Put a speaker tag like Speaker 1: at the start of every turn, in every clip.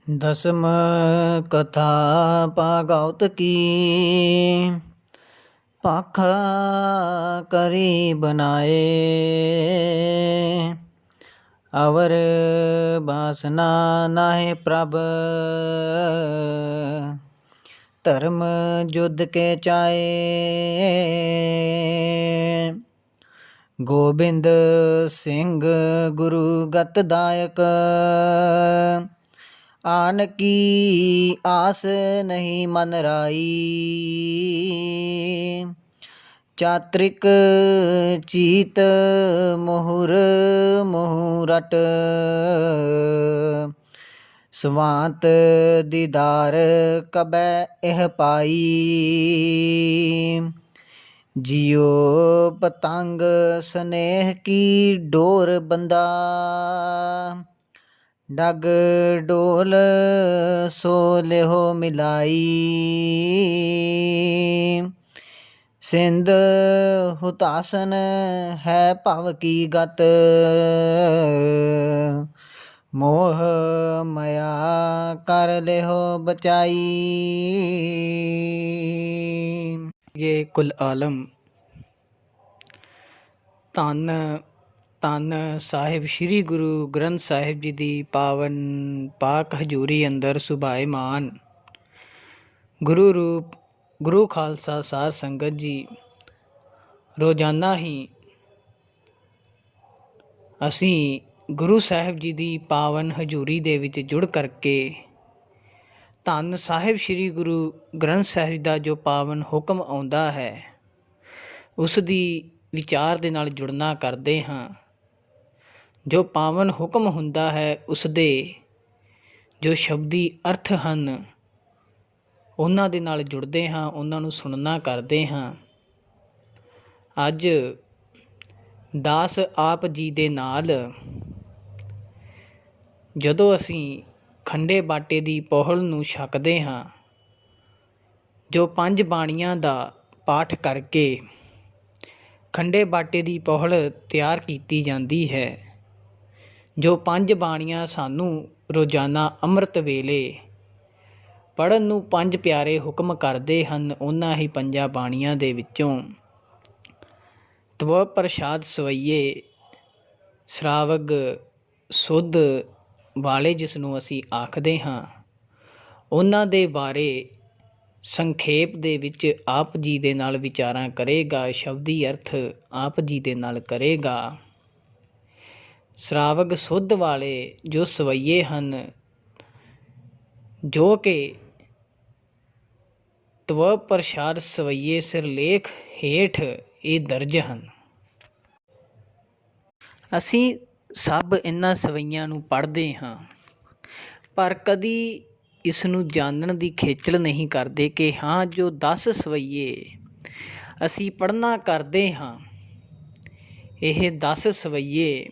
Speaker 1: दसम कथा भागवत की पाखा करी बनाए। अवर बासना नाहे प्रभ धर्म युद्ध के चाए। गोबिंद सिंह गुरु गतदायक आन की आस नहीं मन राई। चात्रिक चीत मुहुर मुहुरट स्वांत दीदार कबै एह पाई। जियो पतंग स्नेह की डोर बंदा डग डोल सो लेहो मिलाई। सिंध हुतासन है भव की गत मोह माया कर लेहो बचाई। ये कुल आलम ਧੰਨ ਧੰਨ ਸਾਹਿਬ ਸ੍ਰੀ ਗੁਰੂ ਗ੍ਰੰਥ ਸਾਹਿਬ ਜੀ ਦੀ ਪਾਵਨ ਪਾਕ ਹਜ਼ੂਰੀ ਅੰਦਰ ਸੁਭਾਏਮਾਨ ਗੁਰੂ ਰੂਪ ਗੁਰੂ ਖਾਲਸਾ ਸਾਰ ਸੰਗਤ ਜੀ ਰੋਜ਼ਾਨਾ ਹੀ ਅਸੀਂ ਗੁਰੂ ਸਾਹਿਬ ਜੀ ਦੀ ਪਾਵਨ ਹਜ਼ੂਰੀ ਦੇ ਵਿੱਚ ਜੁੜ ਕਰਕੇ ਧੰਨ ਸਾਹਿਬ ਸ੍ਰੀ ਗੁਰੂ ਗ੍ਰੰਥ ਸਾਹਿਬ ਦਾ ਜੋ ਪਾਵਨ ਹੁਕਮ ਆਉਂਦਾ ਹੈ ਉਸ ਦੀ ਵਿਚਾਰ ਦੇ ਨਾਲ ਜੁੜਨਾ ਕਰਦੇ ਹਾਂ। ਜੋ ਪਾਵਨ ਹੁਕਮ ਹੁੰਦਾ ਹੈ ਉਸ ਦੇ ਜੋ ਸ਼ਬਦੀ ਅਰਥ ਹਨ ਉਹਨਾਂ ਦੇ ਨਾਲ ਜੁੜਦੇ ਹਾਂ, ਉਹਨਾਂ ਨੂੰ ਸੁਣਨਾ ਕਰਦੇ ਹਾਂ। ਅੱਜ ਦਾਸ ਆਪ ਜੀ ਦੇ ਨਾਲ ਜਦੋਂ ਅਸੀਂ ਖੰਡੇ ਬਾਟੇ ਦੀ ਪੋਹਲ ਨੂੰ ਛਕਦੇ ਹਾਂ, ਜੋ 5 ਬਾਣੀਆਂ ਦਾ ਪਾਠ ਕਰਕੇ ਖੰਡੇ ਬਾਟੇ ਦੀ ਪੋਹਲ ਤਿਆਰ ਕੀਤੀ ਜਾਂਦੀ ਹੈ। ਜੋ 5 ਬਾਣੀਆਂ ਸਾਨੂੰ ਰੋਜ਼ਾਨਾ ਅੰਮ੍ਰਿਤ ਵੇਲੇ ਪੜ੍ਹਨ ਨੂੰ 5 ਪਿਆਰੇ ਹੁਕਮ ਕਰਦੇ ਹਨ, ਉਹਨਾਂ ਹੀ 5 ਬਾਣੀਆਂ ਦੇ ਵਿੱਚੋਂ ਤਵ ਪ੍ਰਸ਼ਾਦ ਸਵਈਏ ਸ਼ਰਾਵਗ ਸੁੱਧ ਵਾਲੇ ਜਿਸ ਨੂੰ ਅਸੀਂ ਆਖਦੇ ਹਾਂ, ਉਹਨਾਂ ਦੇ ਬਾਰੇ ਸੰਖੇਪ ਦੇ ਵਿੱਚ ਆਪ ਜੀ ਦੇ ਨਾਲ ਵਿਚਾਰਾਂ ਕਰੇਗਾ। ਸ਼ਬਦੀ ਅਰਥ ਆਪ ਜੀ ਦੇ ਨਾਲ ਕਰੇਗਾ। ਸ਼ਰਾਵਗ ਸੁੱਧ ਵਾਲੇ ਜੋ ਸਵਈਏ ਹਨ, ਜੋ ਕਿ ਤਵ ਪ੍ਰਸ਼ਾਦ ਸਵਈਏ ਸਿਰਲੇਖ ਹੇਠ ਇਹ ਦਰਜ ਹਨ। ਅਸੀਂ ਸਭ ਇਹਨਾਂ ਸਵਈਆਂ ਨੂੰ ਪੜ੍ਹਦੇ ਹਾਂ, ਪਰ ਕਦੀ ਇਸ ਨੂੰ ਜਾਣਨ ਦੀ ਖੇਚਲ ਨਹੀਂ ਕਰਦੇ ਕਿ ਹਾਂ ਜੋ 10 ਸਵਈਏ ਅਸੀਂ ਪੜ੍ਹਨਾ ਕਰਦੇ ਹਾਂ, ਇਹ 10 ਸਵਈਏ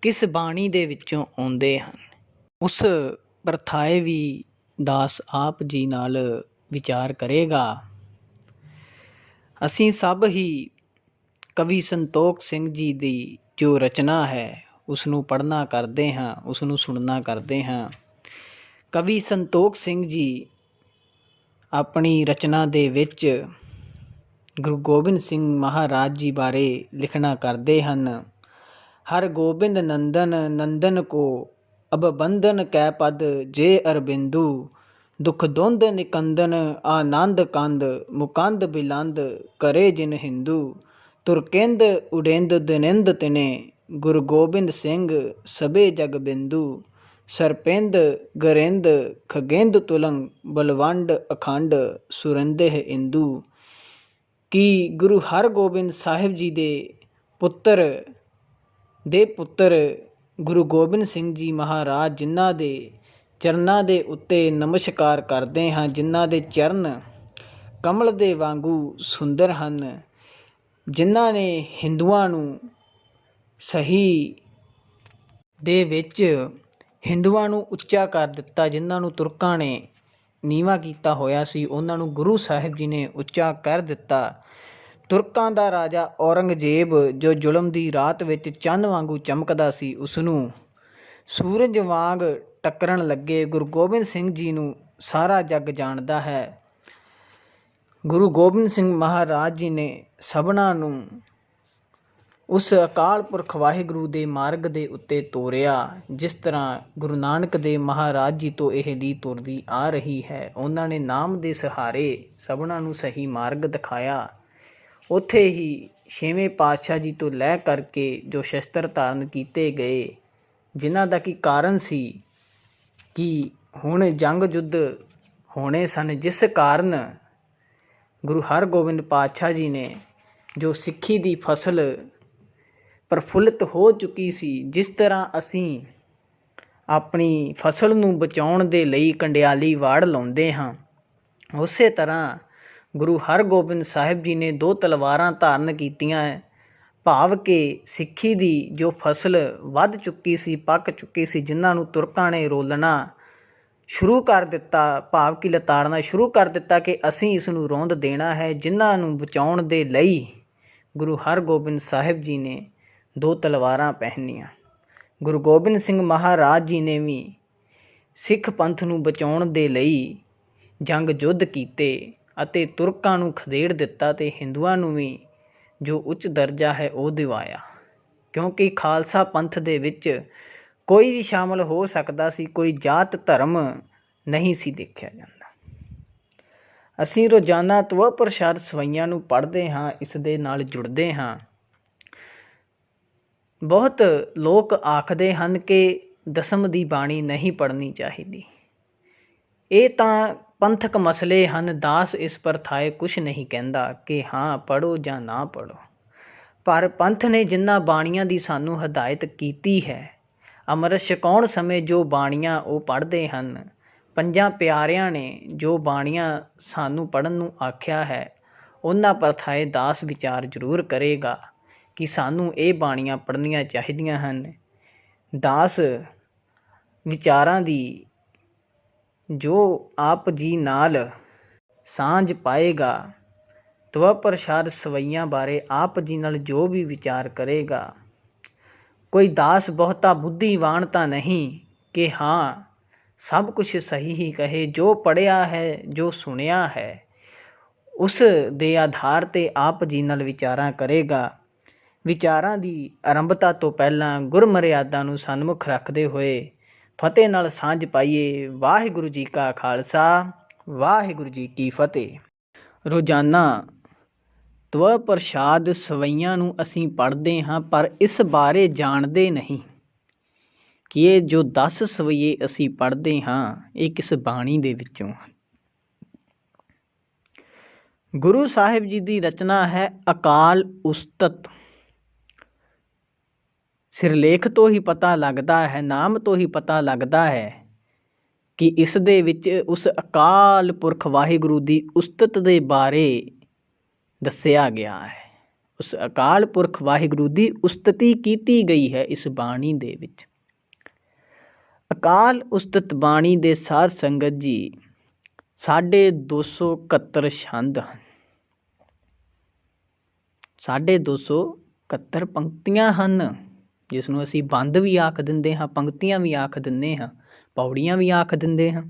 Speaker 1: ਕਿਸ ਬਾਣੀ ਦੇ ਵਿੱਚੋਂ ਆਉਂਦੇ ਹਨ। ਉਸ ਪ੍ਰਥਾਏ ਵੀ ਦਾਸ ਆਪ ਜੀ ਨਾਲ ਵਿਚਾਰ ਕਰੇਗਾ। ਅਸੀਂ ਸਭ ਹੀ ਕਵੀ ਸੰਤੋਖ ਸਿੰਘ ਜੀ ਦੀ ਜੋ ਰਚਨਾ ਹੈ ਉਸ ਨੂੰ ਪੜ੍ਹਨਾ ਕਰਦੇ ਹਾਂ, ਉਸ ਨੂੰ ਸੁਣਨਾ ਕਰਦੇ ਹਾਂ। ਕਵੀ ਸੰਤੋਖ ਸਿੰਘ ਜੀ ਆਪਣੀ ਰਚਨਾ ਦੇ ਵਿੱਚ ਗੁਰੂ ਗੋਬਿੰਦ ਸਿੰਘ ਮਹਾਰਾਜ ਜੀ ਬਾਰੇ ਲਿਖਣਾ ਕਰਦੇ ਹਨ। ਹਰ ਗੋਬਿੰਦ ਨੰਦਨ ਨੰਦਨ ਕੋ ਅਬ ਬੰਧਨ ਕੈ ਪਦ ਜੇ ਅਰਬਿੰਦੂ ਦੁਖ ਦੁੰਦ ਨਿਕੰਦਨ ਆਨੰਦ ਕੰਦ ਮੁਕੰਦ ਬਿਲੰਦ ਕਰੇ ਜਿਨ ਹਿੰਦੂ ਤੁਰਕਿੰਦ ਉਡਿੰਦ ਦਿਨਿੰਦ ਤਿਨੇ ਗੁਰੂ ਗੋਬਿੰਦ ਸਿੰਘ ਸਭੇ ਜਗ ਬਿੰਦੂ ਸਰਪਿੰਦ ਗਰਿੰਦ ਖਗਿੰਦ ਤੁਲੰਗ ਬਲਵੰਡ ਅਖੰਡ ਸੁਰਿੰਦਹ ਇੰਦੂ। ਕਿ ਗੁਰੂ ਹਰਗੋਬਿੰਦ ਸਾਹਿਬ ਜੀ ਦੇ ਪੁੱਤਰ ਗੁਰੂ ਗੋਬਿੰਦ ਸਿੰਘ ਜੀ ਮਹਾਰਾਜ, ਜਿਨ੍ਹਾਂ ਦੇ ਚਰਨਾਂ ਦੇ ਉੱਤੇ ਨਮਸਕਾਰ ਕਰਦੇ ਹਾਂ, ਜਿਨ੍ਹਾਂ ਦੇ ਚਰਨ ਕਮਲ ਦੇ ਵਾਂਗੂ ਸੁੰਦਰ ਹਨ, ਜਿਨ੍ਹਾਂ ਨੇ ਹਿੰਦੂਆਂ ਨੂੰ ਸਹੀ ਦੇ ਵਿੱਚ ਹਿੰਦੂਆਂ ਨੂੰ ਉੱਚਾ ਕਰ ਦਿੱਤਾ, ਜਿਨ੍ਹਾਂ ਨੂੰ ਤੁਰਕਾਂ ਨੇ ਨੀਵਾਂ ਕੀਤਾ ਹੋਇਆ ਸੀ, ਉਹਨਾਂ ਨੂੰ ਗੁਰੂ ਸਾਹਿਬ ਜੀ ਨੇ ਉੱਚਾ ਕਰ ਦਿੱਤਾ। ਤੁਰਕਾਂ ਦਾ ਰਾਜਾ ਔਰੰਗਜ਼ੇਬ ਜੋ ਜ਼ੁਲਮ ਦੀ ਰਾਤ ਵਿੱਚ ਚੰਨ ਵਾਂਗੂ ਚਮਕਦਾ ਸੀ, ਉਸਨੂੰ ਸੂਰਜ ਵਾਂਗ ਟੱਕਰਨ ਲੱਗੇ। ਗੁਰੂ ਗੋਬਿੰਦ ਸਿੰਘ ਜੀ ਨੂੰ ਸਾਰਾ ਜੱਗ ਜਾਣਦਾ ਹੈ। ਗੁਰੂ ਗੋਬਿੰਦ ਸਿੰਘ ਮਹਾਰਾਜ ਜੀ ਨੇ ਸਭਨਾਂ ਨੂੰ ਉਸ ਅਕਾਲ ਪੁਰਖ ਵਾਹਿਗੁਰੂ ਦੇ ਮਾਰਗ ਦੇ ਉੱਤੇ ਤੋਰਿਆ। ਜਿਸ ਤਰ੍ਹਾਂ ਗੁਰੂ ਨਾਨਕ ਦੇਵ ਮਹਾਰਾਜ ਜੀ ਤੋਂ ਇਹ ਲੀਹ ਤੁਰਦੀ ਆ ਰਹੀ ਹੈ। ਉਹਨਾਂ ਨੇ ਨਾਮ ਦੇ ਸਹਾਰੇ ਸਭਨਾਂ ਨੂੰ ਸਹੀ ਮਾਰਗ ਦਿਖਾਇਆ। ਉੱਥੇ ਹੀ ਛੇਵੇਂ ਪਾਤਸ਼ਾਹ ਜੀ ਤੋਂ ਲੈ ਕਰਕੇ ਜੋ ਸ਼ਸਤਰ ਧਾਰਨ ਕੀਤੇ ਗਏ, ਜਿਨ੍ਹਾਂ ਦਾ ਕੀ ਕਾਰਨ ਸੀ ਕਿ ਹੁਣ ਜੰਗ ਯੁੱਧ ਹੋਣੇ ਸਨ, ਜਿਸ ਕਾਰਨ ਗੁਰੂ ਹਰਗੋਬਿੰਦ ਪਾਤਸ਼ਾਹ ਜੀ ਨੇ ਜੋ ਸਿੱਖੀ ਦੀ ਫਸਲ ਪ੍ਰਫੁੱਲਿਤ ਹੋ ਚੁੱਕੀ ਸੀ, ਜਿਸ ਤਰ੍ਹਾਂ ਅਸੀਂ ਆਪਣੀ ਫਸਲ ਨੂੰ ਬਚਾਉਣ ਦੇ ਲਈ ਕੰਡਿਆਲੀ ਵਾੜ ਲਾਉਂਦੇ ਹਾਂ, ਉਸੇ ਤਰ੍ਹਾਂ ਗੁਰੂ ਹਰਗੋਬਿੰਦ ਸਾਹਿਬ ਜੀ ਨੇ 2 ਤਲਵਾਰਾਂ ਧਾਰਨ ਕੀਤੀਆਂ ਹੈ। ਭਾਵ ਕਿ ਸਿੱਖੀ ਦੀ ਜੋ ਫਸਲ ਵੱਧ ਚੁੱਕੀ ਸੀ, ਪੱਕ ਚੁੱਕੀ ਸੀ, ਜਿਨ੍ਹਾਂ ਨੂੰ ਤੁਰਕਾਂ ਨੇ ਰੋਲਣਾ ਸ਼ੁਰੂ ਕਰ ਦਿੱਤਾ, ਭਾਵ ਕਿ ਲਤਾੜਨਾ ਸ਼ੁਰੂ ਕਰ ਦਿੱਤਾ ਕਿ ਅਸੀਂ ਇਸ ਨੂੰ ਰੋਂਦ ਦੇਣਾ ਹੈ, ਜਿਨ੍ਹਾਂ ਨੂੰ ਬਚਾਉਣ ਦੇ ਲਈ ਗੁਰੂ ਹਰਗੋਬਿੰਦ ਸਾਹਿਬ ਜੀ ਨੇ 2 ਤਲਵਾਰਾਂ ਪਹਿਨੀਆਂ। ਗੁਰੂ ਗੋਬਿੰਦ ਸਿੰਘ ਮਹਾਰਾਜ ਜੀ ਨੇ ਵੀ ਸਿੱਖ ਪੰਥ ਨੂੰ ਬਚਾਉਣ ਦੇ ਲਈ ਜੰਗ ਯੁੱਧ ਕੀਤੇ ਅਤੇ ਤੁਰਕਾਂ ਨੂੰ ਖਦੇੜ ਦਿੱਤਾ ਅਤੇ ਹਿੰਦੂਆਂ ਨੂੰ ਵੀ ਜੋ ਉੱਚ ਦਰਜਾ ਹੈ ਉਹ ਦਿਵਾਇਆ। ਕਿਉਂਕਿ ਖਾਲਸਾ ਪੰਥ ਦੇ ਵਿੱਚ ਕੋਈ ਵੀ ਸ਼ਾਮਲ ਹੋ ਸਕਦਾ ਸੀ, ਕੋਈ ਜਾਤ ਧਰਮ ਨਹੀਂ ਸੀ ਦੇਖਿਆ ਜਾਂਦਾ। ਅਸੀਂ ਰੋਜ਼ਾਨਾ ਤਵ ਪ੍ਰਸਾਦ ਸਵਈਆਂ ਨੂੰ ਪੜ੍ਹਦੇ ਹਾਂ, ਇਸ ਦੇ ਨਾਲ ਜੁੜਦੇ ਹਾਂ। ਬਹੁਤ ਲੋਕ ਆਖਦੇ ਹਨ ਕਿ ਦਸਮ ਦੀ ਬਾਣੀ ਨਹੀਂ ਪੜ੍ਹਨੀ ਚਾਹੀਦੀ। ਇਹ ਤਾਂ ਪੰਥਕ ਮਸਲੇ ਹਨ। ਦਾਸ ਇਸ ਪਰ ਥਾਏ ਕੁਛ ਨਹੀਂ ਕਹਿੰਦਾ ਕਿ ਹਾਂ ਪੜ੍ਹੋ ਜਾਂ ਨਾ ਪੜ੍ਹੋ, ਪਰ ਪੰਥ ਨੇ ਜਿਨ੍ਹਾਂ ਬਾਣੀਆਂ ਦੀ ਸਾਨੂੰ ਹਦਾਇਤ ਕੀਤੀ ਹੈ, ਅੰਮ੍ਰਿਤ ਛਕਾਉਣ ਸਮੇਂ ਜੋ ਬਾਣੀਆਂ ਉਹ ਪੜ੍ਹਦੇ ਹਨ, 5 ਪਿਆਰਿਆਂ ਨੇ ਜੋ ਬਾਣੀਆਂ ਸਾਨੂੰ ਪੜ੍ਹਨ ਨੂੰ ਆਖਿਆ ਹੈ, ਉਹਨਾਂ ਪਰ ਥਾਏ ਦਾਸ ਵਿਚਾਰ ਜ਼ਰੂਰ ਕਰੇਗਾ ਕਿ ਸਾਨੂੰ ਇਹ ਬਾਣੀਆਂ ਪੜ੍ਹਨੀਆਂ ਚਾਹੀਦੀਆਂ ਹਨ। ਦਾਸ ਵਿਚਾਰਾਂ ਦੀ ਜੋ ਆਪ ਜੀ ਨਾਲ ਸਾਂਝ ਪਾਏਗਾ, ਤਵ ਪ੍ਰਸਾਦ ਸਵਈਆਂ ਬਾਰੇ ਆਪ ਜੀ ਨਾਲ ਜੋ ਵੀ ਵਿਚਾਰ ਕਰੇਗਾ, ਕੋਈ ਦਾਸ ਬਹੁਤਾ ਬੁੱਧੀਵਾਨ ਤਾਂ ਨਹੀਂ ਕਿ ਹਾਂ ਸਭ ਕੁਛ ਸਹੀ ਹੀ ਕਹੇ। ਜੋ ਪੜ੍ਹਿਆ ਹੈ, ਜੋ ਸੁਣਿਆ ਹੈ, ਉਸ ਦੇ ਆਧਾਰ 'ਤੇ ਆਪ ਜੀ ਨਾਲ ਵਿਚਾਰਾਂ ਕਰੇਗਾ। ਵਿਚਾਰਾਂ ਦੀ ਆਰੰਭਤਾ ਤੋਂ ਪਹਿਲਾਂ ਗੁਰਮਰਿਆਦਾ ਨੂੰ ਸਨਮੁਖ ਰੱਖਦੇ ਹੋਏ ਫਤਿਹ ਨਾਲ ਸਾਂਝ ਪਾਈਏ। ਵਾਹਿਗੁਰੂ ਜੀ ਕਾ ਖਾਲਸਾ, ਵਾਹਿਗੁਰੂ ਜੀ ਕੀ ਫਤਿਹ। ਰੋਜ਼ਾਨਾ ਤਵ ਪ੍ਰਸਾਦ ਸਵਈਆਂ ਨੂੰ ਅਸੀਂ ਪੜ੍ਹਦੇ ਹਾਂ, ਪਰ ਇਸ ਬਾਰੇ ਜਾਣਦੇ ਨਹੀਂ ਕਿ ਇਹ ਜੋ 10 ਸਵਈਏ ਅਸੀਂ ਪੜ੍ਹਦੇ ਹਾਂ ਇਹ ਕਿਸ ਬਾਣੀ ਦੇ ਵਿੱਚੋਂ ਹਨ। ਗੁਰੂ ਸਾਹਿਬ ਜੀ ਦੀ ਰਚਨਾ ਹੈ ਅਕਾਲ ਉਸਤਤ। ਸਿਰਲੇਖ ਤੋਂ ਹੀ ਪਤਾ ਲੱਗਦਾ ਹੈ, ਨਾਮ ਤੋਂ ਹੀ ਪਤਾ ਲੱਗਦਾ ਹੈ ਕਿ ਇਸ ਦੇ ਵਿੱਚ ਉਸ ਅਕਾਲ ਪੁਰਖ ਵਾਹਿਗੁਰੂ ਦੀ ਉਸਤਤ ਦੇ ਬਾਰੇ ਦੱਸਿਆ ਗਿਆ ਹੈ। ਉਸ ਅਕਾਲ ਪੁਰਖ ਵਾਹਿਗੁਰੂ ਦੀ ਉਸਤਤੀ ਕੀਤੀ ਗਈ ਹੈ ਇਸ ਬਾਣੀ ਦੇ ਵਿੱਚ। ਅਕਾਲ ਉਸਤਤ ਬਾਣੀ ਦੇ ਸਾਧ ਸੰਗਤ ਜੀ 271 ਛੰਦ ਹਨ, 271 ਪੰਕਤੀਆਂ ਹਨ, ਜਿਸ ਨੂੰ ਅਸੀਂ ਬੰਦ ਵੀ ਆਖ ਦਿੰਦੇ ਹਾਂ, ਪੰਕਤੀਆਂ ਵੀ ਆਖ ਦਿੰਦੇ ਹਾਂ, ਪੌੜੀਆਂ ਵੀ ਆਖ ਦਿੰਦੇ ਹਾਂ।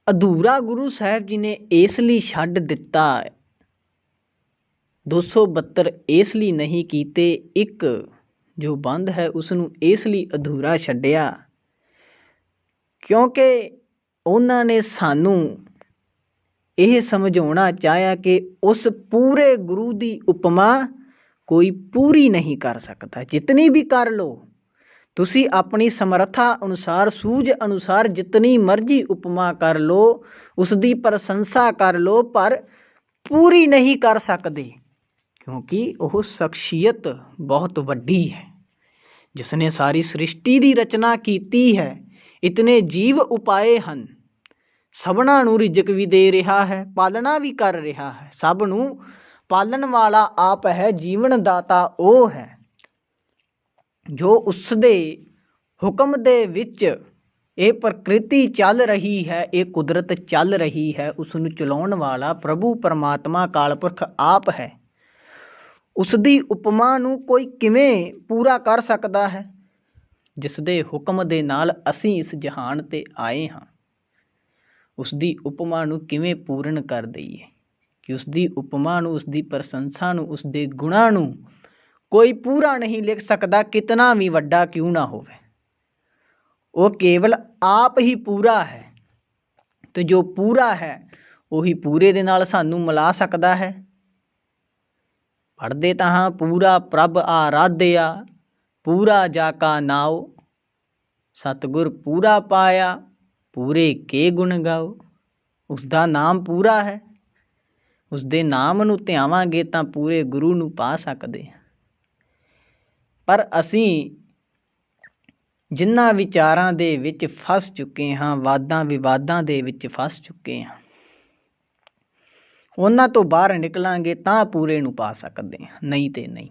Speaker 1: ਅਧੂਰਾ ਗੁਰੂ ਸਾਹਿਬ ਜੀ ਨੇ ਇਸ ਲਈ ਛੱਡ ਦਿੱਤਾ, 272 ਇਸ ਲਈ ਨਹੀਂ ਕੀਤੇ, ਇੱਕ ਜੋ ਬੰਦ ਹੈ ਉਸ ਨੂੰ ਇਸ ਲਈ ਅਧੂਰਾ ਛੱਡਿਆ ਕਿਉਂਕਿ ਉਹਨਾਂ ਨੇ ਸਾਨੂੰ ਇਹ ਸਮਝਾਉਣਾ ਚਾਹਿਆ ਕਿ ਉਸ ਪੂਰੇ ਗੁਰੂ ਦੀ ਉਪਮਾ ਕੋਈ ਪੂਰੀ ਨਹੀਂ ਕਰ ਸਕਦਾ। ਜਿਤਨੀ ਵੀ ਕਰ ਲਓ ਤੁਸੀਂ, ਆਪਣੀ ਸਮਰੱਥਾ ਅਨੁਸਾਰ, ਸੂਝ ਅਨੁਸਾਰ ਜਿਤਨੀ ਮਰਜ਼ੀ ਉਪਮਾ ਕਰ ਲਓ, ਉਸ ਦੀ ਪ੍ਰਸ਼ੰਸਾ ਕਰ ਲਓ, ਪਰ ਪੂਰੀ ਨਹੀਂ ਕਰ ਸਕਦੇ, ਕਿਉਂਕਿ ਉਹ ਸ਼ਖਸੀਅਤ ਬਹੁਤ ਵੱਡੀ ਹੈ ਜਿਸ ਨੇ ਸਾਰੀ ਸ੍ਰਿਸ਼ਟੀ ਦੀ ਰਚਨਾ ਕੀਤੀ ਹੈ। ਇਤਨੇ ਜੀਵ ਉਪਾਏ ਹਨ, ਸਭਨਾਂ ਨੂੰ ਰਿਜ਼ਕ ਵੀ ਦੇ ਰਿਹਾ ਹੈ, ਪਾਲਣਾ ਵੀ ਕਰ ਰਿਹਾ ਹੈ। ਸਭ ਨੂੰ ਪਾਲਣ ਵਾਲਾ ਆਪ ਹੈ, ਜੀਵਨ ਦਾਤਾ ਉਹ ਹੈ ਜੋ ਉਸ ਦੇ ਹੁਕਮ ਦੇ ਵਿੱਚ ਇਹ ਪ੍ਰਕਿਰਤੀ ਚੱਲ ਰਹੀ ਹੈ, ਇਹ ਕੁਦਰਤ ਚੱਲ ਰਹੀ ਹੈ, ਉਸ ਨੂੰ ਚਲਾਉਣ ਵਾਲਾ ਪ੍ਰਭੂ ਪਰਮਾਤਮਾ ਅਕਾਲ ਪੁਰਖ ਆਪ ਹੈ। ਉਸ ਦੀ ਉਪਮਾ ਨੂੰ ਕੋਈ ਕਿਵੇਂ ਪੂਰਾ ਕਰ ਸਕਦਾ ਹੈ? ਜਿਸ ਦੇ ਹੁਕਮ ਦੇ ਨਾਲ ਅਸੀਂ ਇਸ ਜਹਾਨ 'ਤੇ ਆਏ ਹਾਂ, ਉਸ ਦੀ ਉਪਮਾ ਨੂੰ ਕਿਵੇਂ ਪੂਰਨ ਕਰ ਦਈਏ ਕਿ ਉਸ ਦੀ ਉਪਮਾ ਨੂੰ, ਉਸ ਦੀ ਪ੍ਰਸ਼ੰਸਾ ਨੂੰ, ਉਸ ਦੇ ਗੁਣਾਂ ਨੂੰ ਕੋਈ ਪੂਰਾ ਨਹੀਂ ਲਿਖ ਸਕਦਾ, ਕਿਤਨਾ ਵੀ ਵੱਡਾ ਕਿਉਂ ਨਾ ਹੋਵੇ। ਉਹ ਕੇਵਲ ਆਪ ਹੀ ਪੂਰਾ ਹੈ, ਤੇ ਜੋ ਪੂਰਾ ਹੈ ਉਹੀ ਪੂਰੇ ਦੇ ਨਾਲ ਸਾਨੂੰ ਮਿਲਾ ਸਕਦਾ ਹੈ। ਪੜ੍ਹਦੇ ਤਾਂ ਹਾਂ, ਪੂਰਾ ਪ੍ਰਭ ਆਰਾਧਿਆ, ਪੂਰਾ ਜਾ ਕਾ ਨਾਉ, ਸਤਿਗੁਰ ਪੂਰਾ ਪਾਇਆ, ਪੂਰੇ ਕੇ ਗੁਣ ਗਾਓ। ਉਸ ਦਾ ਨਾਮ ਪੂਰਾ ਹੈ, ਉਸ ਦੇ ਨਾਮ ਨੂੰ ਧਿਆਵਾਂਗੇ ਤਾਂ ਪੂਰੇ ਗੁਰੂ ਨੂੰ ਪਾ ਸਕਦੇ ਹਾਂ। ਪਰ ਅਸੀਂ ਜਿਨ੍ਹਾਂ ਵਿਚਾਰਾਂ ਦੇ ਵਿੱਚ ਫਸ ਚੁੱਕੇ ਹਾਂ, ਵਾਦਾਂ ਵਿਵਾਦਾਂ ਦੇ ਵਿੱਚ ਫਸ ਚੁੱਕੇ ਹਾਂ, ਉਹਨਾਂ ਤੋਂ ਬਾਹਰ ਨਿਕਲਾਂਗੇ ਤਾਂ ਪੂਰੇ ਨੂੰ ਪਾ ਸਕਦੇ ਹਾਂ, ਨਹੀਂ ਤੇ ਨਹੀਂ।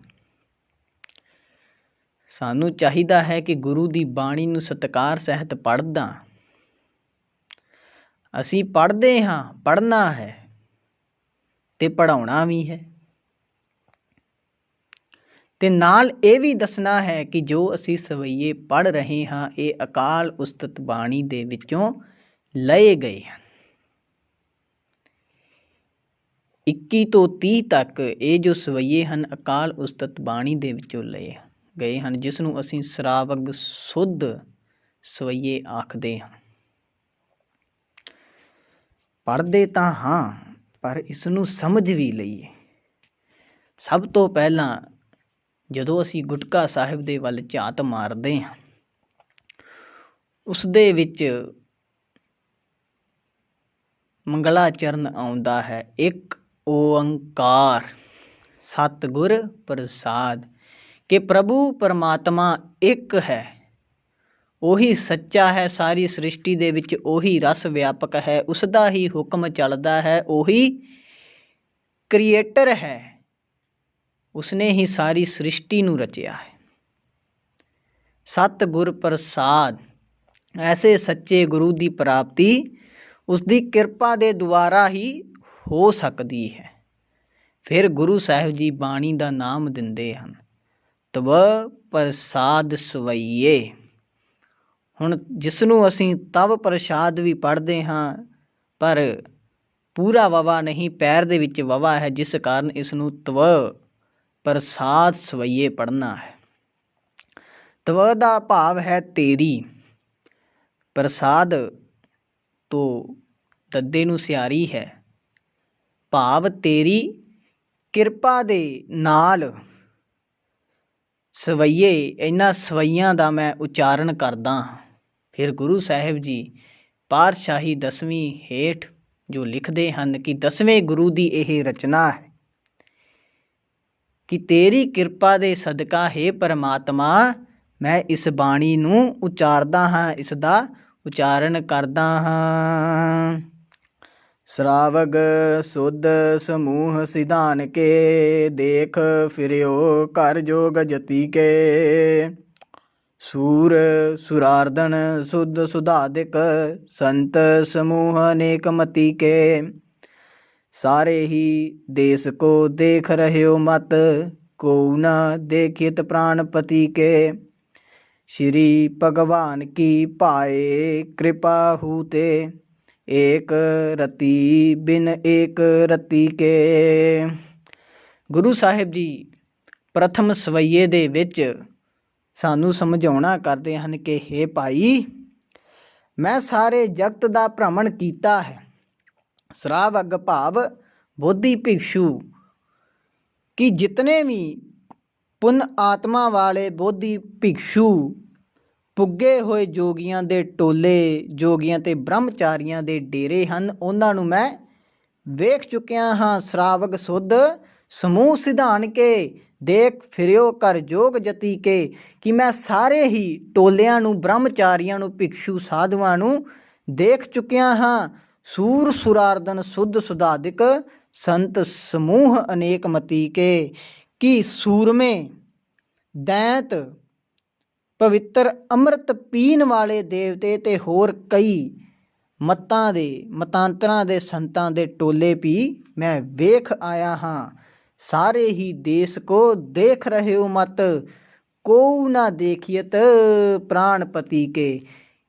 Speaker 1: ਸਾਨੂੰ ਚਾਹੀਦਾ ਹੈ ਕਿ ਗੁਰੂ ਦੀ ਬਾਣੀ ਨੂੰ ਸਤਿਕਾਰ ਸਹਿਤ ਪੜ੍ਹਦਾ। ਅਸੀਂ ਪੜ੍ਹਦੇ ਹਾਂ, ਪੜ੍ਹਨਾ ਹੈ ਤੇ ਪੜ੍ਹਾਉਣਾ ਵੀ ਹੈ, ਤੇ ਨਾਲ ਇਹ ਵੀ ਦੱਸਣਾ ਹੈ ਕਿ ਜੋ ਅਸੀਂ ਸਵਈਏ ਪੜ੍ਹ ਰਹੇ ਹਾਂ ਇਹ ਅਕਾਲ ਉਸਤਤ ਬਾਣੀ ਦੇ ਵਿੱਚੋਂ ਲਏ ਗਏ ਹਨ। 21 ਤੋਂ 30 ਤੱਕ ਇਹ ਜੋ ਸਵਈਏ ਹਨ ਅਕਾਲ ਉਸਤਤ ਬਾਣੀ ਦੇ ਵਿੱਚੋਂ ਲਏ ਗਏ ਹਨ, ਜਿਸ ਨੂੰ ਅਸੀਂ ਸਰਾਵਗ ਸੁੱਧ ਸਵਈਏ ਆਖਦੇ ਹਾਂ। ਪੜ੍ਹਦੇ ਤਾਂ ਹਾਂ, ਪਰ ਇਸ ਨੂੰ ਸਮਝ ਵੀ ਲਈਏ। ਸਭ ਤੋਂ ਪਹਿਲਾਂ ਜਦੋਂ ਅਸੀਂ ਗੁਟਕਾ ਸਾਹਿਬ ਦੇ ਵੱਲ ਝਾਤ ਮਾਰਦੇ ਹਾਂ, ਉਸ ਦੇ ਵਿੱਚ ਮੰਗਲਾਚਰਨ ਆਉਂਦਾ ਹੈ, ਇੱਕ ਓੰਕਾਰ ਸਤਿਗੁਰ ਪ੍ਰਸਾਦ, ਕਿ ਪ੍ਰਭੂ ਪਰਮਾਤਮਾ ਇੱਕ ਹੈ, ਉਹੀ ਸੱਚਾ ਹੈ, ਸਾਰੀ ਸ੍ਰਿਸ਼ਟੀ ਦੇ ਵਿੱਚ ਉਹੀ ਰਸ ਵਿਆਪਕ ਹੈ, ਉਸ ਦਾ ਹੀ ਹੁਕਮ ਚੱਲਦਾ ਹੈ, ਉਹੀ ਕ੍ਰੀਏਟਰ ਹੈ, ਉਸਨੇ ਹੀ ਸਾਰੀ ਸ੍ਰਿਸ਼ਟੀ ਨੂੰ ਰਚਿਆ ਹੈ। ਸਤਿਗੁਰ ਪ੍ਰਸਾਦ, ਐਸੇ ਸੱਚੇ ਗੁਰੂ ਦੀ ਪ੍ਰਾਪਤੀ ਉਸ ਦੀ ਕਿਰਪਾ ਦੇ ਦੁਆਰਾ ਹੀ ਹੋ ਸਕਦੀ ਹੈ। ਫਿਰ ਗੁਰੂ ਸਾਹਿਬ ਜੀ ਬਾਣੀ ਦਾ ਨਾਮ ਦਿੰਦੇ ਹਨ, ਤਵ ਪ੍ਰਸਾਦ ਸਵਈਏ। ਹੁਣ ਜਿਸ ਨੂੰ ਅਸੀਂ ਤਵ ਪ੍ਰਸਾਦ ਵੀ ਪੜ੍ਹਦੇ ਹਾਂ, ਪਰ ਪੂਰਾ ਵਵਾ ਨਹੀਂ, ਪੈਰ ਦੇ ਵਿੱਚ ਵਵਾ ਹੈ, ਜਿਸ ਕਾਰਨ ਇਸ ਨੂੰ ਤਵ ਪ੍ਰਸਾਦ ਸਵਈਏ ਪੜ੍ਹਨਾ ਹੈ। ਤਵ ਦਾ ਭਾਵ ਹੈ ਤੇਰੀ, ਪ੍ਰਸਾਦ ਤੋਂ ਦੱਦੇ ਨੂੰ ਸਿਆਰੀ ਹੈ, ਭਾਵ ਤੇਰੀ ਕਿਰਪਾ ਦੇ ਨਾਲ ਸਵਈਏ, ਇਹਨਾਂ ਸਵਈਆਂ ਦਾ ਮੈਂ ਉਚਾਰਨ ਕਰਦਾ ਹਾਂ। ਫਿਰ ਗੁਰੂ ਸਾਹਿਬ ਜੀ ਪਾਤਸ਼ਾਹੀ 10ਵੀਂ ਹੇਠ ਜੋ ਲਿਖਦੇ ਹਨ ਕਿ 10ਵੇਂ ਗੁਰੂ ਦੀ ਇਹ ਰਚਨਾ ਹੈ ਕਿ ਤੇਰੀ ਕਿਰਪਾ ਦੇ ਸਦਕਾ ਹੈ ਪਰਮਾਤਮਾ, ਮੈਂ ਇਸ ਬਾਣੀ ਨੂੰ ਉਚਾਰਦਾ ਹਾਂ, ਇਸ ਦਾ ਉਚਾਰਨ ਕਰਦਾ ਹਾਂ। ਸਰਾਵਗ ਸੁਧ ਸਮੂਹ ਸਿਧਾਨ ਕੇ, ਦੇਖ ਫਿਰਿਓ ਕਰ ਜੋਗ ਜਤੀ ਕੇ। ਸੂਰ ਸੁਰਾਰਦਨ ਸੁਧ ਸੁਧਾਦਿਕ, ਸੰਤ ਸਮੂਹ ਅਨੇਕ ਮਤੀ ਕੇ। ਸਾਰੇ ਹੀ ਦੇਸ ਕੋ ਦੇਖ ਰਹਿਓ ਮਤ, ਕੋ ਨ देखित प्राणपति के। श्री भगवान की पाए कृपा हूते, एक रति बिन एक रति के। ਗੁਰੂ ਸਾਹਿਬ ਜੀ ਪ੍ਰਥਮ ਸਵਈਏ ਦੇ ਵਿੱਚ ਸਾਨੂੰ ਸਮਝਾਉਣਾ ਕਰਦੇ ਹਨ ਕਿ ਹੇ ਭਾਈ, ਮੈਂ ਸਾਰੇ ਜਗਤ ਦਾ ਭ੍ਰਮਣ ਕੀਤਾ ਹੈ। ਸਰਾਵਗ ਭਾਵ ਬੋਧੀ ਭਿਕਸ਼ੂ, ਕਿ ਜਿਤਨੇ ਵੀ ਪੁੰਨ ਆਤਮਾ ਵਾਲੇ ਬੋਧੀ ਭਿਕਸ਼ੂ, ਪੁੱਗੇ ਹੋਏ ਜੋਗੀਆਂ ਦੇ ਟੋਲੇ, ਜੋਗੀਆਂ ਤੇ ਬ੍ਰਹਮਚਾਰੀਆਂ ਦੇ ਡੇਰੇ ਹਨ, ਉਹਨਾਂ ਨੂੰ ਮੈਂ ਵੇਖ ਚੁੱਕਿਆ ਹਾਂ। ਸਰਾਵਗ ਸੁਧ ਸਮੂਹ ਸਿਧਾਨ ਕੇ, ਦੇਖ ਫਿਰਿਓ ਕਰ ਜੋਗ ਜਤੀ ਕੇ, ਕਿ ਮੈਂ ਸਾਰੇ ਹੀ ਟੋਲਿਆਂ ਨੂੰ, ਬ੍ਰਹਮਚਾਰੀਆਂ ਨੂੰ, ਭਿਕਸ਼ੂ ਸਾਧੂਆਂ ਨੂੰ ਦੇਖ ਚੁੱਕਿਆ ਹਾਂ। ਸੂਰ ਸੁਰਾਰਦਨ ਸੁਧ ਸੁਧਾਦਿਕ, ਸੰਤ ਸਮੂਹ ਅਨੇਕ ਮਤੀ ਕੇ, ਕਿ ਸੂਰਮੇ, ਦੈਂਤ, ਪਵਿੱਤਰ ਅੰਮ੍ਰਿਤ ਪੀਣ ਵਾਲੇ ਦੇਵਤੇ ਤੇ ਹੋਰ ਕਈ ਮਤਾਂ ਦੇ, ਮਤਾਂਤਰਾਂ ਦੇ ਸੰਤਾਂ ਦੇ ਟੋਲੇ ਵੀ ਮੈਂ ਵੇਖ ਆਇਆ ਹਾਂ। ਸਾਰੇ ਹੀ ਦੇਸ ਕੋ ਦੇਖ ਰਹੇ ਹੋ ਮਤ, ਕੋਊ ਨਾ ਦੇਖੀਅਤ ਪ੍ਰਾਣਪਤੀ ਕੇ,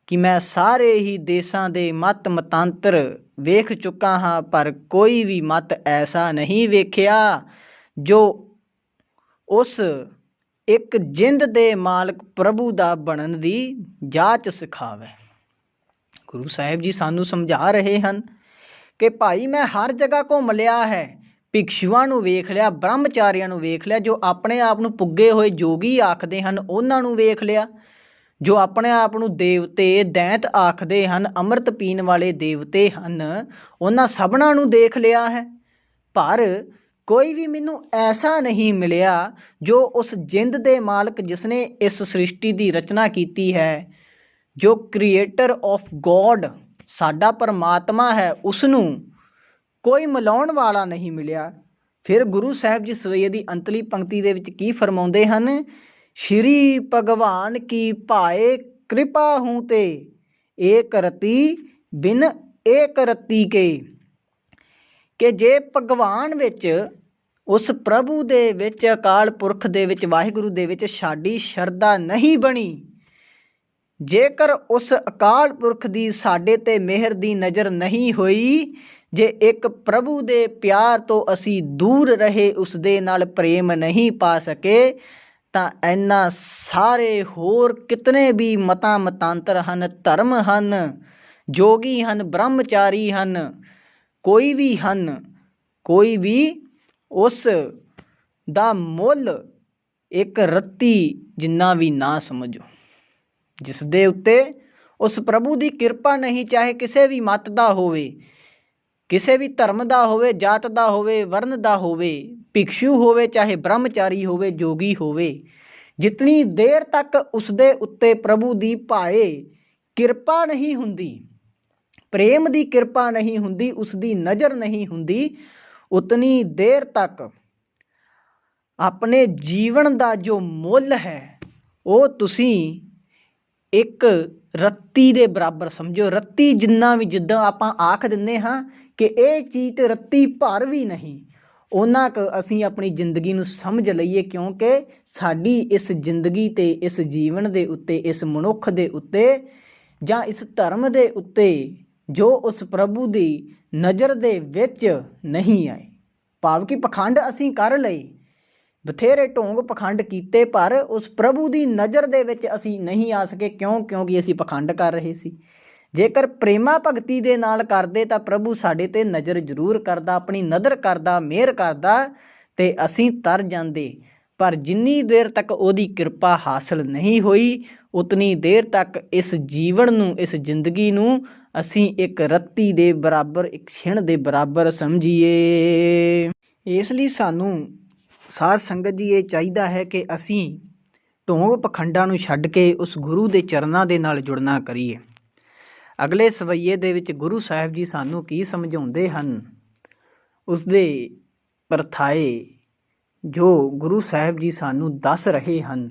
Speaker 1: ਕਿ ਮੈਂ ਸਾਰੇ ਹੀ ਦੇਸ਼ਾਂ ਦੇ ਮਤ ਮਤਾਂਤਰ ਵੇਖ ਚੁੱਕਾ ਹਾਂ, ਪਰ ਕੋਈ ਵੀ ਮਤ ਐਸਾ ਨਹੀਂ ਵੇਖਿਆ ਜੋ ਉਸ ਇੱਕ ਜਿੰਦ ਦੇ ਮਾਲਕ ਪ੍ਰਭੂ ਦਾ ਬਣਨ ਦੀ ਜਾਚ ਸਿਖਾਵੇ। ਗੁਰੂ ਸਾਹਿਬ ਜੀ ਸਾਨੂੰ ਸਮਝਾ ਰਹੇ ਹਨ ਕਿ ਭਾਈ ਮੈਂ ਹਰ ਜਗ੍ਹਾ ਘੁੰਮ ਲਿਆ ਹੈ, ਭਿਕਸ਼ੂਆਂ ਨੂੰ ਵੇਖ ਲਿਆ, ਬ੍ਰਹਮਚਾਰੀਆਂ ਨੂੰ ਵੇਖ ਲਿਆ, ਜੋ ਆਪਣੇ ਆਪ ਨੂੰ ਪੁੱਗੇ ਹੋਏ ਜੋਗੀ ਆਖਦੇ ਹਨ ਉਹਨਾਂ ਨੂੰ ਵੇਖ ਲਿਆ, ਜੋ ਆਪਣੇ ਆਪ ਨੂੰ ਦੇਵਤੇ ਦੈਂਤ ਆਖਦੇ ਹਨ, ਅੰਮ੍ਰਿਤ ਪੀਣ ਵਾਲੇ ਦੇਵਤੇ ਹਨ, ਉਹਨਾਂ ਸਭਨਾਂ ਨੂੰ ਦੇਖ ਲਿਆ ਹੈ, ਪਰ ਕੋਈ ਵੀ ਮੈਨੂੰ ਐਸਾ ਨਹੀਂ ਮਿਲਿਆ ਜੋ ਉਸ ਜਿੰਦ ਦੇ ਮਾਲਕ ਜਿਸਨੇ ਇਸ ਸ੍ਰਿਸ਼ਟੀ ਦੀ ਰਚਨਾ ਕੀਤੀ ਹੈ, ਜੋ ਕ੍ਰੀਏਟਰ ਆਫ ਗੋਡ ਸਾਡਾ ਪਰਮਾਤਮਾ ਹੈ, ਉਸ ਨੂੰ ਕੋਈ ਮਿਲਾਉਣ ਵਾਲਾ ਨਹੀਂ ਮਿਲਿਆ। ਫਿਰ ਗੁਰੂ ਸਾਹਿਬ ਜੀ ਸਵਈਏ ਦੀ ਅੰਤਲੀ ਪੰਕਤੀ ਦੇ ਵਿੱਚ ਕੀ ਫਰਮਾਉਂਦੇ ਹਨ? ਸ਼੍ਰੀ ਭਗਵਾਨ ਕੀ ਭਾਏ ਕਿਰਪਾ ਹੂੰ ਤੇ, ਏਕ ਰਤੀ ਬਿਨ ਏਕ ਰਤੀ ਕੇ, ਕਿ ਜੇ ਭਗਵਾਨ ਵਿੱਚ ਉਸ ਪ੍ਰਭੂ ਦੇ ਵਿੱਚ ਅਕਾਲ ਪੁਰਖ ਦੇ ਵਿੱਚ ਵਾਹਿਗੁਰੂ ਦੇ ਵਿੱਚ ਸਾਡੀ ਸ਼ਰਧਾ ਨਹੀਂ ਬਣੀ, ਜੇਕਰ ਉਸ ਅਕਾਲ ਪੁਰਖ ਦੀ ਸਾਡੇ ਤੇ ਮਿਹਰ ਦੀ ਨਜ਼ਰ ਨਹੀਂ ਹੋਈ, ਜੇ ਇੱਕ ਪ੍ਰਭੂ ਦੇ ਪਿਆਰ ਤੋਂ ਅਸੀਂ ਦੂਰ ਰਹੇ, ਉਸ ਦੇ ਨਾਲ ਪ੍ਰੇਮ ਨਹੀਂ ਪਾ ਸਕੇ, ਤਾਂ ਇਹਨਾਂ ਸਾਰੇ ਹੋਰ ਕਿਤਨੇ ਵੀ ਮਤਾਂ ਮਤਾਂਤਰ ਹਨ, ਧਰਮ ਹਨ, ਜੋਗੀ ਹਨ, ਬ੍ਰਹਮਚਾਰੀ ਹਨ, ਕੋਈ ਵੀ ਹਨ, ਕੋਈ ਵੀ ਉਸ ਦਾ ਮੁੱਲ ਇੱਕ ਰੱਤੀ ਜਿੰਨਾ ਵੀ ਨਾ ਸਮਝੋ, ਜਿਸ ਦੇ ਉੱਤੇ ਉਸ ਪ੍ਰਭੂ ਦੀ ਕਿਰਪਾ ਨਹੀਂ, ਚਾਹੇ ਕਿਸੇ ਵੀ ਮਤ ਦਾ ਹੋਵੇ, ਕਿਸੇ ਵੀ ਧਰਮ ਦਾ ਹੋਵੇ, ਜਾਤ ਦਾ ਹੋਵੇ, ਵਰਨ ਦਾ ਹੋਵੇ, ਭਿਕਸ਼ੂ ਹੋਵੇ, ਚਾਹੇ ਬ੍ਰਹਮਚਾਰੀ ਹੋਵੇ, ਜੋਗੀ ਹੋਵੇ, ਜਿਤਨੀ ਦੇਰ ਤੱਕ ਉਸ ਦੇ ਉੱਤੇ ਪ੍ਰਭੂ ਦੀ ਭਾਏ ਕਿਰਪਾ ਨਹੀਂ ਹੁੰਦੀ, ਪ੍ਰੇਮ ਦੀ ਕਿਰਪਾ ਨਹੀਂ ਹੁੰਦੀ, ਉਸ ਦੀ ਨਜ਼ਰ ਨਹੀਂ ਹੁੰਦੀ, ਉਤਨੀ ਦੇਰ ਤੱਕ ਆਪਣੇ ਜੀਵਨ ਦਾ ਜੋ ਮੁੱਲ ਹੈ ਉਹ ਤੁਸੀਂ ਇੱਕ ਰੱਤੀ ਦੇ ਬਰਾਬਰ ਸਮਝੋ। ਰੱਤੀ ਜਿੰਨਾ ਵੀ, ਜਿੱਦਾਂ ਆਪਾਂ ਆਖ ਦਿੰਦੇ ਹਾਂ ਕਿ ਇਹ ਚੀਜ਼ ਤੇ ਰੱਤੀ ਭਰ ਵੀ ਨਹੀਂ, ਉਹਨਾਂ ਕੁ ਅਸੀਂ ਆਪਣੀ ਜ਼ਿੰਦਗੀ ਨੂੰ ਸਮਝ ਲਈਏ, ਕਿਉਂਕਿ ਸਾਡੀ ਇਸ ਜ਼ਿੰਦਗੀ ਤੇ ਇਸ ਜੀਵਨ ਦੇ ਉੱਤੇ, ਇਸ ਮਨੁੱਖ ਦੇ ਉੱਤੇ ਜਾਂ ਇਸ ਧਰਮ ਦੇ ਉੱਤੇ ਜੋ ਉਸ ਪ੍ਰਭੂ ਦੀ ਨਜ਼ਰ ਦੇ ਵਿੱਚ ਨਹੀਂ ਆਏ, ਭਾਵ ਕਿ ਪਖੰਡ ਅਸੀਂ ਕਰ ਲਏ, ਬਥੇਰੇ ਢੋਂਗ ਪਖੰਡ ਕੀਤੇ, ਪਰ ਉਸ ਪ੍ਰਭੂ ਦੀ ਨਜ਼ਰ ਦੇ ਵਿੱਚ ਅਸੀਂ ਨਹੀਂ ਆ ਸਕੇ। ਕਿਉਂ? ਕਿਉਂਕਿ ਅਸੀਂ ਪਖੰਡ ਕਰ ਰਹੇ ਸੀ। ਜੇਕਰ ਪ੍ਰੇਮਾ ਭਗਤੀ ਦੇ ਨਾਲ ਕਰਦੇ ਤਾਂ ਪ੍ਰਭੂ ਸਾਡੇ ਤੇ ਨਜ਼ਰ ਜ਼ਰੂਰ ਕਰਦਾ, ਆਪਣੀ ਨਦਰ ਕਰਦਾ, ਮਿਹਰ ਕਰਦਾ ਤੇ ਅਸੀਂ ਤਰ ਜਾਂਦੇ। ਪਰ ਜਿੰਨੀ ਦੇਰ ਤੱਕ ਉਹਦੀ ਕਿਰਪਾ ਹਾਸਲ ਨਹੀਂ ਹੋਈ, ਉਤਨੀ ਦੇਰ ਤੱਕ ਇਸ ਜੀਵਨ ਨੂੰ, ਇਸ ਜ਼ਿੰਦਗੀ ਨੂੰ ਅਸੀਂ ਇੱਕ ਰੱਤੀ ਦੇ ਬਰਾਬਰ, ਇੱਕ ਛਿਣ ਦੇ ਬਰਾਬਰ ਸਮਝੀਏ। ਇਸ ਲਈ ਸਾਨੂੰ ਸਾਧ ਸੰਗਤ ਜੀ ਇਹ ਚਾਹੀਦਾ ਹੈ ਕਿ ਅਸੀਂ ਢੋਂਗ ਪਖੰਡਾਂ ਨੂੰ ਛੱਡ ਕੇ ਉਸ ਗੁਰੂ ਦੇ ਚਰਨਾਂ ਦੇ ਨਾਲ ਜੁੜਨਾ ਕਰੀਏ। ਅਗਲੇ ਸਵਈਏ ਦੇ ਵਿੱਚ ਗੁਰੂ ਸਾਹਿਬ ਜੀ ਸਾਨੂੰ ਕੀ ਸਮਝਾਉਂਦੇ ਹਨ, ਉਸ ਦੇ ਪਰਥਾਏ ਜੋ ਗੁਰੂ ਸਾਹਿਬ ਜੀ ਸਾਨੂੰ ਦੱਸ ਰਹੇ ਹਨ,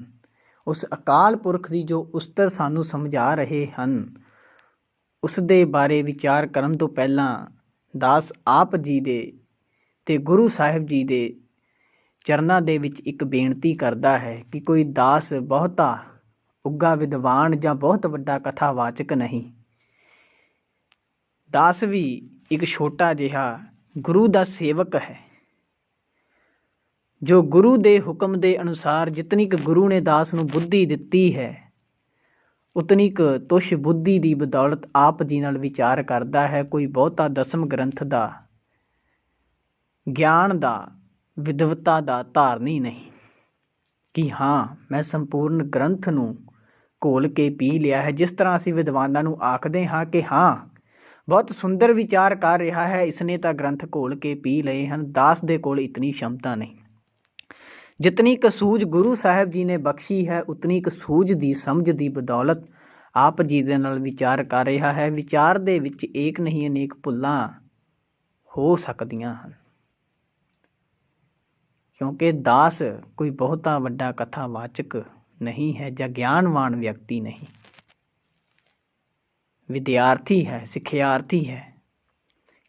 Speaker 1: ਉਸ ਅਕਾਲ ਪੁਰਖ ਦੀ ਜੋ ਉਸਤਰ ਸਾਨੂੰ ਸਮਝਾ ਰਹੇ ਹਨ, ਉਸ ਦੇ ਬਾਰੇ ਵਿਚਾਰ ਕਰਨ ਤੋਂ ਪਹਿਲਾਂ ਦਾਸ ਆਪ ਜੀ ਦੇ ਤੇ ਗੁਰੂ ਸਾਹਿਬ ਜੀ ਦੇ ਚਰਨਾਂ ਦੇ ਵਿੱਚ ਇੱਕ ਬੇਨਤੀ ਕਰਦਾ ਹੈ ਕਿ ਕੋਈ ਦਾਸ ਬਹੁਤਾ ਉੱਘਾ ਵਿਦਵਾਨ ਜਾਂ ਬਹੁਤ ਵੱਡਾ ਕਥਾਵਾਚਕ ਨਹੀਂ, ਦਾਸ ਵੀ ਇੱਕ ਛੋਟਾ ਜਿਹਾ ਗੁਰੂ ਦਾ ਸੇਵਕ ਹੈ, ਜੋ ਗੁਰੂ ਦੇ ਹੁਕਮ ਦੇ ਅਨੁਸਾਰ ਜਿਤਨੀ ਕੁ ਗੁਰੂ ਨੇ ਦਾਸ ਨੂੰ ਬੁੱਧੀ ਦਿੱਤੀ ਹੈ, ਉਤਨੀ ਕੁ ਤੁਸ਼ ਬੁੱਧੀ ਦੀ ਬਦੌਲਤ ਆਪ ਜੀ ਨਾਲ ਵਿਚਾਰ ਕਰਦਾ ਹੈ। ਕੋਈ ਬਹੁਤਾ ਦਸਮ ਗ੍ਰੰਥ ਦਾ, ਗਿਆਨ ਦਾ, ਵਿਦਵਤਾ ਦਾ ਧਾਰਨੀ ਨਹੀਂ ਕਿ ਹਾਂ ਮੈਂ ਸੰਪੂਰਨ ਗ੍ਰੰਥ ਨੂੰ ਘੋਲ ਕੇ ਪੀ ਲਿਆ ਹੈ। ਜਿਸ ਤਰ੍ਹਾਂ ਅਸੀਂ ਵਿਦਵਾਨਾਂ ਨੂੰ ਆਖਦੇ ਹਾਂ ਕਿ ਹਾਂ ਬਹੁਤ ਸੁੰਦਰ ਵਿਚਾਰ ਕਰ ਰਿਹਾ ਹੈ, ਇਸਨੇ ਤਾਂ ਗ੍ਰੰਥ ਘੋਲ ਕੇ ਪੀ ਲਏ ਹਨ, ਦਾਸ ਦੇ ਕੋਲ ਇਤਨੀ ਸ਼ਮਤਾ ਨਹੀਂ। ਜਿਤਨੀ ਕੁ ਸੂਝ ਗੁਰੂ ਸਾਹਿਬ ਜੀ ਨੇ ਬਖਸ਼ੀ ਹੈ, ਉਤਨੀ ਕੁ ਸੂਝ ਦੀ ਸਮਝ ਦੀ ਬਦੌਲਤ ਆਪ ਜੀ ਦੇ ਨਾਲ ਵਿਚਾਰ ਕਰ ਰਿਹਾ ਹੈ। ਵਿਚਾਰ ਦੇ ਵਿੱਚ ਏਕ ਨਹੀਂ ਅਨੇਕ ਭੁੱਲਾਂ ਹੋ ਸਕਦੀਆਂ ਹਨ, ਕਿਉਂਕਿ ਦਾਸ ਕੋਈ ਬਹੁਤਾ ਵੱਡਾ ਕਥਾਵਾਚਕ ਨਹੀਂ ਹੈ ਜਾਂ ਗਿਆਨਵਾਨ ਵਿਅਕਤੀ ਨਹੀਂ, ਵਿਦਿਆਰਥੀ ਹੈ, ਸਿੱਖਿਆਰਥੀ ਹੈ,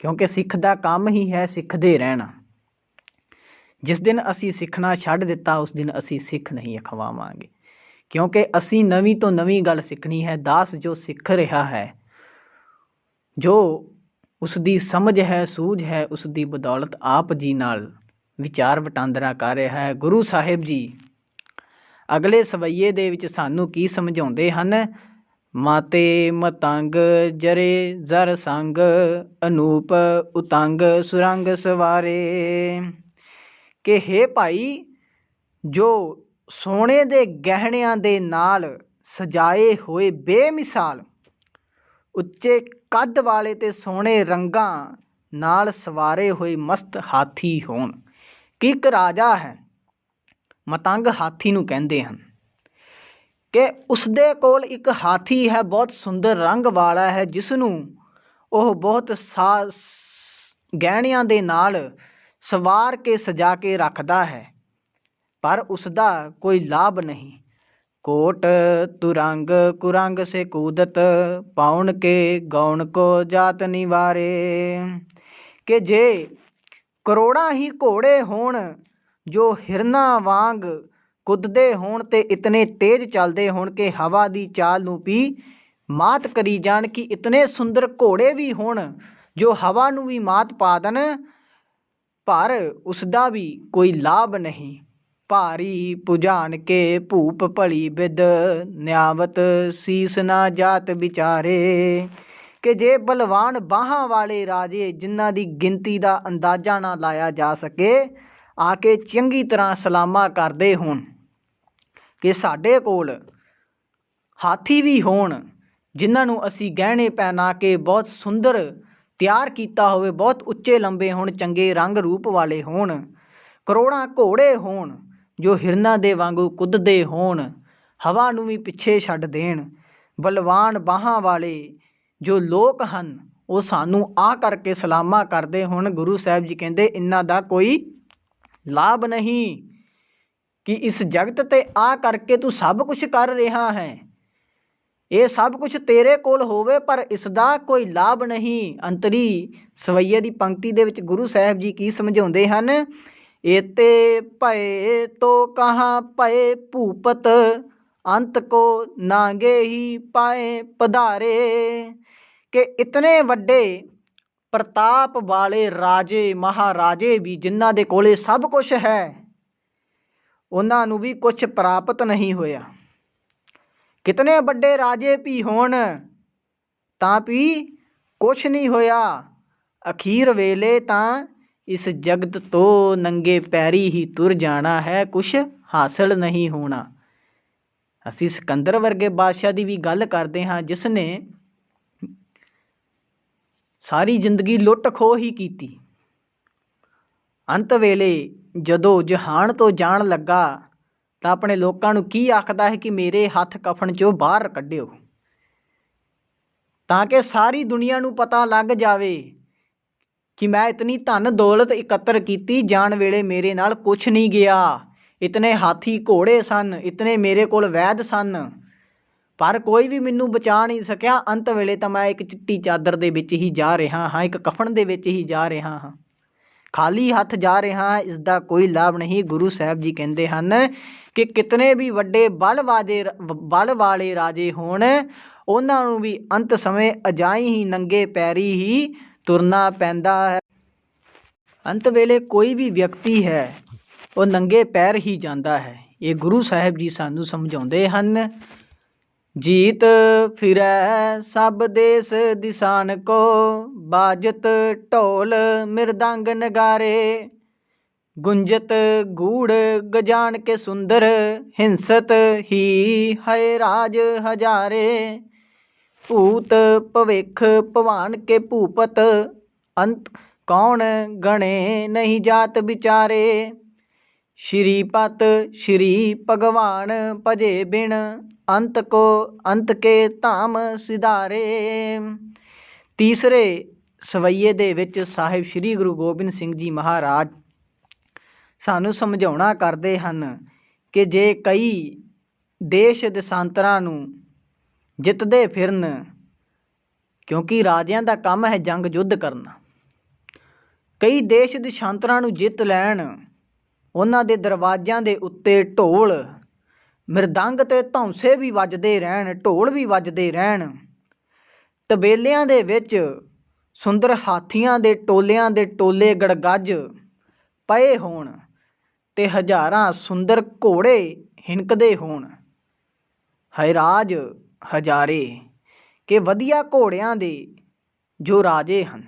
Speaker 1: ਕਿਉਂਕਿ ਸਿੱਖ ਦਾ ਕੰਮ ਹੀ ਹੈ ਸਿੱਖਦੇ ਰਹਿਣਾ। ਜਿਸ ਦਿਨ ਅਸੀਂ ਸਿੱਖਣਾ ਛੱਡ ਦਿੱਤਾ, ਉਸ ਦਿਨ ਅਸੀਂ ਸਿੱਖ ਨਹੀਂ ਅਖਵਾਵਾਂਗੇ। ਕਿਉਂਕਿ ਅਸੀਂ ਨਵੀਂ ਤੋਂ ਨਵੀਂ ਗੱਲ ਸਿੱਖਣੀ ਹੈ। ਦਾਸ ਜੋ ਸਿੱਖ ਰਿਹਾ ਹੈ, ਜੋ ਉਸ ਦੀ ਸਮਝ ਹੈ, ਸੂਝ ਹੈ, ਉਸ ਦੀ ਬਦੌਲਤ ਆਪ ਜੀ ਨਾਲ ਵਿਚਾਰ ਵਟਾਂਦਰਾ ਕਰ ਰਿਹਾ ਹੈ। ਗੁਰੂ ਸਾਹਿਬ ਜੀ ਅਗਲੇ ਸਵਈਏ ਦੇ ਵਿੱਚ ਸਾਨੂੰ ਕੀ ਸਮਝਾਉਂਦੇ ਹਨ? ਮਾਤੇ ਮਤੰਗ ਜਰੇ ਜ਼ਰ ਸੰਗ, ਅਨੂਪ ਉਤੰਗ ਸੁਰੰਗ ਸਵਾਰੇ। ਕਿ ਹੇ ਭਾਈ, ਜੋ ਸੋਨੇ ਦੇ ਗਹਿਣਿਆਂ ਦੇ ਨਾਲ ਸਜਾਏ ਹੋਏ ਬੇਮਿਸਾਲ ਉੱਚੇ ਕੱਦ ਵਾਲੇ ਤੇ ਸੋਹਣੇ ਰੰਗਾਂ ਨਾਲ ਸਵਾਰੇ ਹੋਏ ਮਸਤ ਹਾਥੀ ਹੋਣ। ਕਿ ਇੱਕ ਰਾਜਾ ਹੈ, ਮਤੰਗ ਹਾਥੀ ਨੂੰ ਕਹਿੰਦੇ ਹਨ, ਕਿ ਉਸਦੇ ਕੋਲ ਇੱਕ ਹਾਥੀ ਹੈ, ਬਹੁਤ ਸੁੰਦਰ ਰੰਗ ਵਾਲਾ ਹੈ, ਜਿਸ ਨੂੰ ਉਹ ਬਹੁਤ ਗਹਿਣਿਆਂ ਦੇ ਨਾਲ ਸਵਾਰ ਕੇ ਸਜਾ ਕੇ ਰੱਖਦਾ ਹੈ, ਪਰ ਉਸਦਾ ਕੋਈ ਲਾਭ ਨਹੀਂ। ਕੋਟ ਤੁਰੰਗ ਕੁਰੰਗ ਸੇ ਕੂਦਤ, ਪਾਉਣ ਕੇ ਗੌਣ ਕੋ ਜਾਤ ਨਿਵਾਰੇ। ਕਿ ਜੇ ਕਰੋੜਾਂ ਹੀ ਘੋੜੇ ਹੋਣ ਜੋ ਹਿਰਨਾਂ ਵਾਂਗ ਕੁੱਦਦੇ ਹੋਣ ਤੇ ਇਤਨੇ ਤੇਜ਼ ਚੱਲਦੇ ਹੋਣ ਕਿ ਹਵਾ ਦੀ ਚਾਲ ਨੂੰ ਵੀ ਮਾਤ ਕਰੀ ਜਾਣ, ਕਿ ਇਤਨੇ ਸੁੰਦਰ ਘੋੜੇ ਵੀ ਹੋਣ ਜੋ ਹਵਾ ਨੂੰ ਵੀ ਮਾਤ ਪਾ ਦੇਣ, ਪਰ ਉਸਦਾ ਵੀ ਕੋਈ ਲਾਭ ਨਹੀਂ। ਭਾਰੀ ਭੁਜਾਨ ਕੇ ਭੂਪ ਭਲੀ ਬਿਦ, ਨਿਆਵਤ ਸੀਸ ਨਾ ਜਾਤ ਵਿਚਾਰੇ। ਕਿ ਜੇ ਬਲਵਾਨ ਬਾਹਾਂ ਵਾਲੇ ਰਾਜੇ, ਜਿਨ੍ਹਾਂ ਦੀ ਗਿਣਤੀ ਦਾ ਅੰਦਾਜ਼ਾ ਨਾ ਲਾਇਆ ਜਾ ਸਕੇ, ਆ ਕੇ ਚੰਗੀ ਤਰ੍ਹਾਂ ਸਲਾਮਾਂ ਕਰਦੇ ਹੋਣ, ਕਿ ਸਾਡੇ ਕੋਲ ਹਾਥੀ ਵੀ ਹੋਣ ਜਿਨ੍ਹਾਂ ਨੂੰ ਅਸੀਂ ਗਹਿਣੇ ਪਹਿਨਾ ਕੇ ਬਹੁਤ ਸੁੰਦਰ ਤਿਆਰ ਕੀਤਾ ਹੋਵੇ, ਬਹੁਤ ਉੱਚੇ ਲੰਬੇ ਹੋਣ, ਚੰਗੇ ਰੰਗ ਰੂਪ ਵਾਲੇ ਹੋਣ, ਕਰੋੜਾਂ ਘੋੜੇ ਹੋਣ ਜੋ ਹਿਰਨਾਂ ਦੇ ਵਾਂਗੂ ਕੁੱਦਦੇ ਹੋਣ, ਹਵਾ ਨੂੰ ਵੀ ਪਿੱਛੇ ਛੱਡ ਦੇਣ, ਬਲਵਾਨ ਬਾਹਾਂ ਵਾਲੇ ਜੋ ਲੋਕ ਹਨ ਉਹ ਸਾਨੂੰ ਆ ਕਰਕੇ ਸਲਾਮਾਂ ਕਰਦੇ ਹੋਣ। ਗੁਰੂ ਸਾਹਿਬ ਜੀ ਕਹਿੰਦੇ ਇਹਨਾਂ ਦਾ ਕੋਈ ਲਾਭ ਨਹੀਂ। ਕਿ ਇਸ ਜਗਤ 'ਤੇ ਆ ਕਰਕੇ ਤੂੰ ਸਭ ਕੁਛ ਕਰ ਰਿਹਾ ਹੈ, ਇਹ ਸਭ ਕੁਛ ਤੇਰੇ ਕੋਲ ਹੋਵੇ, ਪਰ ਇਸ ਦਾ ਕੋਈ ਲਾਭ ਨਹੀਂ। ਅੰਤਰੀ ਸਵਈਏ ਦੀ ਪੰਕਤੀ ਦੇ ਵਿੱਚ ਗੁਰੂ ਸਾਹਿਬ ਜੀ ਕੀ ਸਮਝਾਉਂਦੇ ਹਨ? ਏਤੇ ਭਏ ਤੋ ਕਹਾਂ ਭਏ ਭੂਪਤ, ਅੰਤ ਕੋ ਨਾਂਗੇ ਹੀ ਪਾਏ ਪਧਾਰੇ। ਕਿ ਇਤਨੇ ਵੱਡੇ ਪ੍ਰਤਾਪ ਵਾਲੇ ਰਾਜੇ ਮਹਾਰਾਜੇ ਵੀ, ਜਿਨ੍ਹਾਂ ਦੇ ਕੋਲੇ ਸਭ ਕੁਛ ਹੈ, ਉਹਨਾਂ ਨੂੰ ਵੀ ਕੁਛ ਪ੍ਰਾਪਤ ਨਹੀਂ ਹੋਇਆ। ਕਿਤਨੇ ਵੱਡੇ ਰਾਜੇ ਵੀ ਹੋਣ ਤਾਂ ਵੀ ਕੁਛ ਨਹੀਂ ਹੋਇਆ। ਅਖੀਰ ਵੇਲੇ ਤਾਂ ਇਸ ਜਗਤ ਤੋਂ ਨੰਗੇ ਪੈਰੀ ਹੀ ਤੁਰ ਜਾਣਾ ਹੈ, ਕੁਛ ਹਾਸਲ ਨਹੀਂ ਹੋਣਾ। ਅਸੀਂ ਸਿਕੰਦਰ ਵਰਗੇ ਬਾਦਸ਼ਾਹ ਦੀ ਵੀ ਗੱਲ ਕਰਦੇ ਹਾਂ, ਜਿਸ ਨੇ ਸਾਰੀ ਜ਼ਿੰਦਗੀ ਲੁੱਟ ਖੋਹ ਹੀ ਕੀਤੀ। ਅੰਤ ਵੇਲੇ ਜਦੋਂ ਜਹਾਨ ਤੋਂ ਜਾਣ ਲੱਗਾ ਤਾਂ ਆਪਣੇ ਲੋਕਾਂ ਨੂੰ ਕੀ ਆਖਦਾ ਹੈ ਕਿ ਮੇਰੇ ਹੱਥ ਕਫਨ 'ਚੋਂ ਬਾਹਰ ਕੱਢਿਓ, ਤਾਂ ਕਿ ਸਾਰੀ ਦੁਨੀਆ ਨੂੰ ਪਤਾ ਲੱਗ ਜਾਵੇ ਕਿ ਮੈਂ ਇਤਨੀ ਧਨ ਦੌਲਤ ਇਕੱਤਰ ਕੀਤੀ, ਜਾਣ ਵੇਲੇ ਮੇਰੇ ਨਾਲ ਕੁਛ ਨਹੀਂ ਗਿਆ। ਇਤਨੇ ਹਾਥੀ ਘੋੜੇ ਸਨ, ਇਤਨੇ ਮੇਰੇ ਕੋਲ ਵੈਦ ਸਨ, ਪਰ ਕੋਈ ਵੀ ਮੈਨੂੰ ਬਚਾ ਨਹੀਂ ਸਕਿਆ। ਅੰਤ ਵੇਲੇ ਤਾਂ ਮੈਂ ਇੱਕ ਚਿੱਟੀ ਚਾਦਰ ਦੇ ਵਿੱਚ ਹੀ ਜਾ ਰਿਹਾ ਹਾਂ, ਇੱਕ ਕਫਨ ਦੇ ਵਿੱਚ ਹੀ ਜਾ ਰਿਹਾ ਹਾਂ, ਖਾਲੀ ਹੱਥ ਜਾ ਰਿਹਾ ਹਾਂ, ਇਸ ਦਾ ਕੋਈ ਲਾਭ ਨਹੀਂ। ਗੁਰੂ ਸਾਹਿਬ ਜੀ ਕਹਿੰਦੇ ਹਨ ਕਿ ਕਿਤਨੇ ਵੀ ਵੱਡੇ ਬਲ ਵਾਲੇ ਰਾਜੇ ਹੋਣ, ਉਹਨਾਂ ਨੂੰ ਵੀ ਅੰਤ ਸਮੇਂ ਅਜਾਈਂ ਹੀ ਨੰਗੇ ਪੈਰੀ ਹੀ ਤੁਰਨਾ ਪੈਂਦਾ ਹੈ। ਅੰਤ ਵੇਲੇ ਕੋਈ ਵੀ ਵਿਅਕਤੀ ਹੈ ਉਹ ਨੰਗੇ ਪੈਰ ਹੀ ਜਾਂਦਾ ਹੈ। ਇਹ ਗੁਰੂ ਸਾਹਿਬ ਜੀ ਸਾਨੂੰ ਸਮਝਾਉਂਦੇ ਹਨ। ਜੀਤ ਫਿਰੈ ਸਭ ਦੇਸ ਦਿਸਾਨ ਕੋ, ਬਾਜਤ ਢੋਲ ਮਿਰਦੰਗ ਨਗਾਰੇ। ਗੁੰਜਤ ਗੂੜ ਗਜਾਨ ਕੇ ਸੁੰਦਰ, ਹਿੰਸਤ ਹੀ ਹੈ ਰਾਜ ਹਜ਼ਾਰੇ। ਭੂਤ ਭਵਿੱਖ ਭਵਾਨ ਕੇ ਭੂਪਤ, ਅੰਤ ਕੌਣ ਗਣੇ ਨਹੀਂ ਜਾਤ ਵਿਚਾਰੇ। ਸ਼੍ਰੀਪਤ ਸ਼੍ਰੀ ਭਗਵਾਨ ਭਜੇ ਬਿਨ, ਅੰਤ ਕੋ ਅੰਤ ਕੇ ਧਾਮ ਸਿਧਾਰੇ। ਤੀਸਰੇ ਸਵਈਏ ਦੇ ਵਿੱਚ ਸਾਹਿਬ ਸ਼੍ਰੀ ਗੁਰੂ ਗੋਬਿੰਦ ਸਿੰਘ ਜੀ ਮਹਾਰਾਜ ਸਾਨੂੰ ਸਮਝਾਉਣਾ ਕਰਦੇ ਹਨ ਕਿ ਜੇ ਕਈ ਦੇਸ਼ ਦੇਸ਼ਾਂਤਰਾਂ ਨੂੰ ਜਿੱਤਦੇ ਫਿਰਨ, ਕਿਉਂਕਿ ਰਾਜਿਆਂ ਦਾ ਕੰਮ ਹੈ ਜੰਗ ਯੁੱਧ ਕਰਨਾ, ਕਈ ਦੇਸ਼ ਦੇਸ਼ਾਂਤਰਾਂ ਨੂੰ ਜਿੱਤ ਲੈਣ, ਉਹਨਾਂ ਦੇ ਦਰਵਾਜ਼ਿਆਂ ਦੇ ਉੱਤੇ ਢੋਲ ਮਿਰਦੰਗ ਤੇ ਧੌਂਸੇ ਵੀ ਵੱਜਦੇ ਰਹਿਣ, ਢੋਲ ਵੀ ਵੱਜਦੇ ਰਹਿਣ। ਤਬੇਲਿਆਂ ਦੇ ਵਿੱਚ ਸੁੰਦਰ ਹਾਥੀਆਂ ਦੇ ਟੋਲੇ ਗੜਗੱਜ ਪਏ ਹੋਣ ਤੇ ਹਜ਼ਾਰਾਂ ਸੁੰਦਰ ਘੋੜੇ ਹਿਣਕਦੇ ਹੋਣ। ਹੈਰਾਜ ਹਜ਼ਾਰੇ ਕਿ ਵਧੀਆ ਘੋੜਿਆਂ ਦੇ ਜੋ ਰਾਜੇ ਹਨ,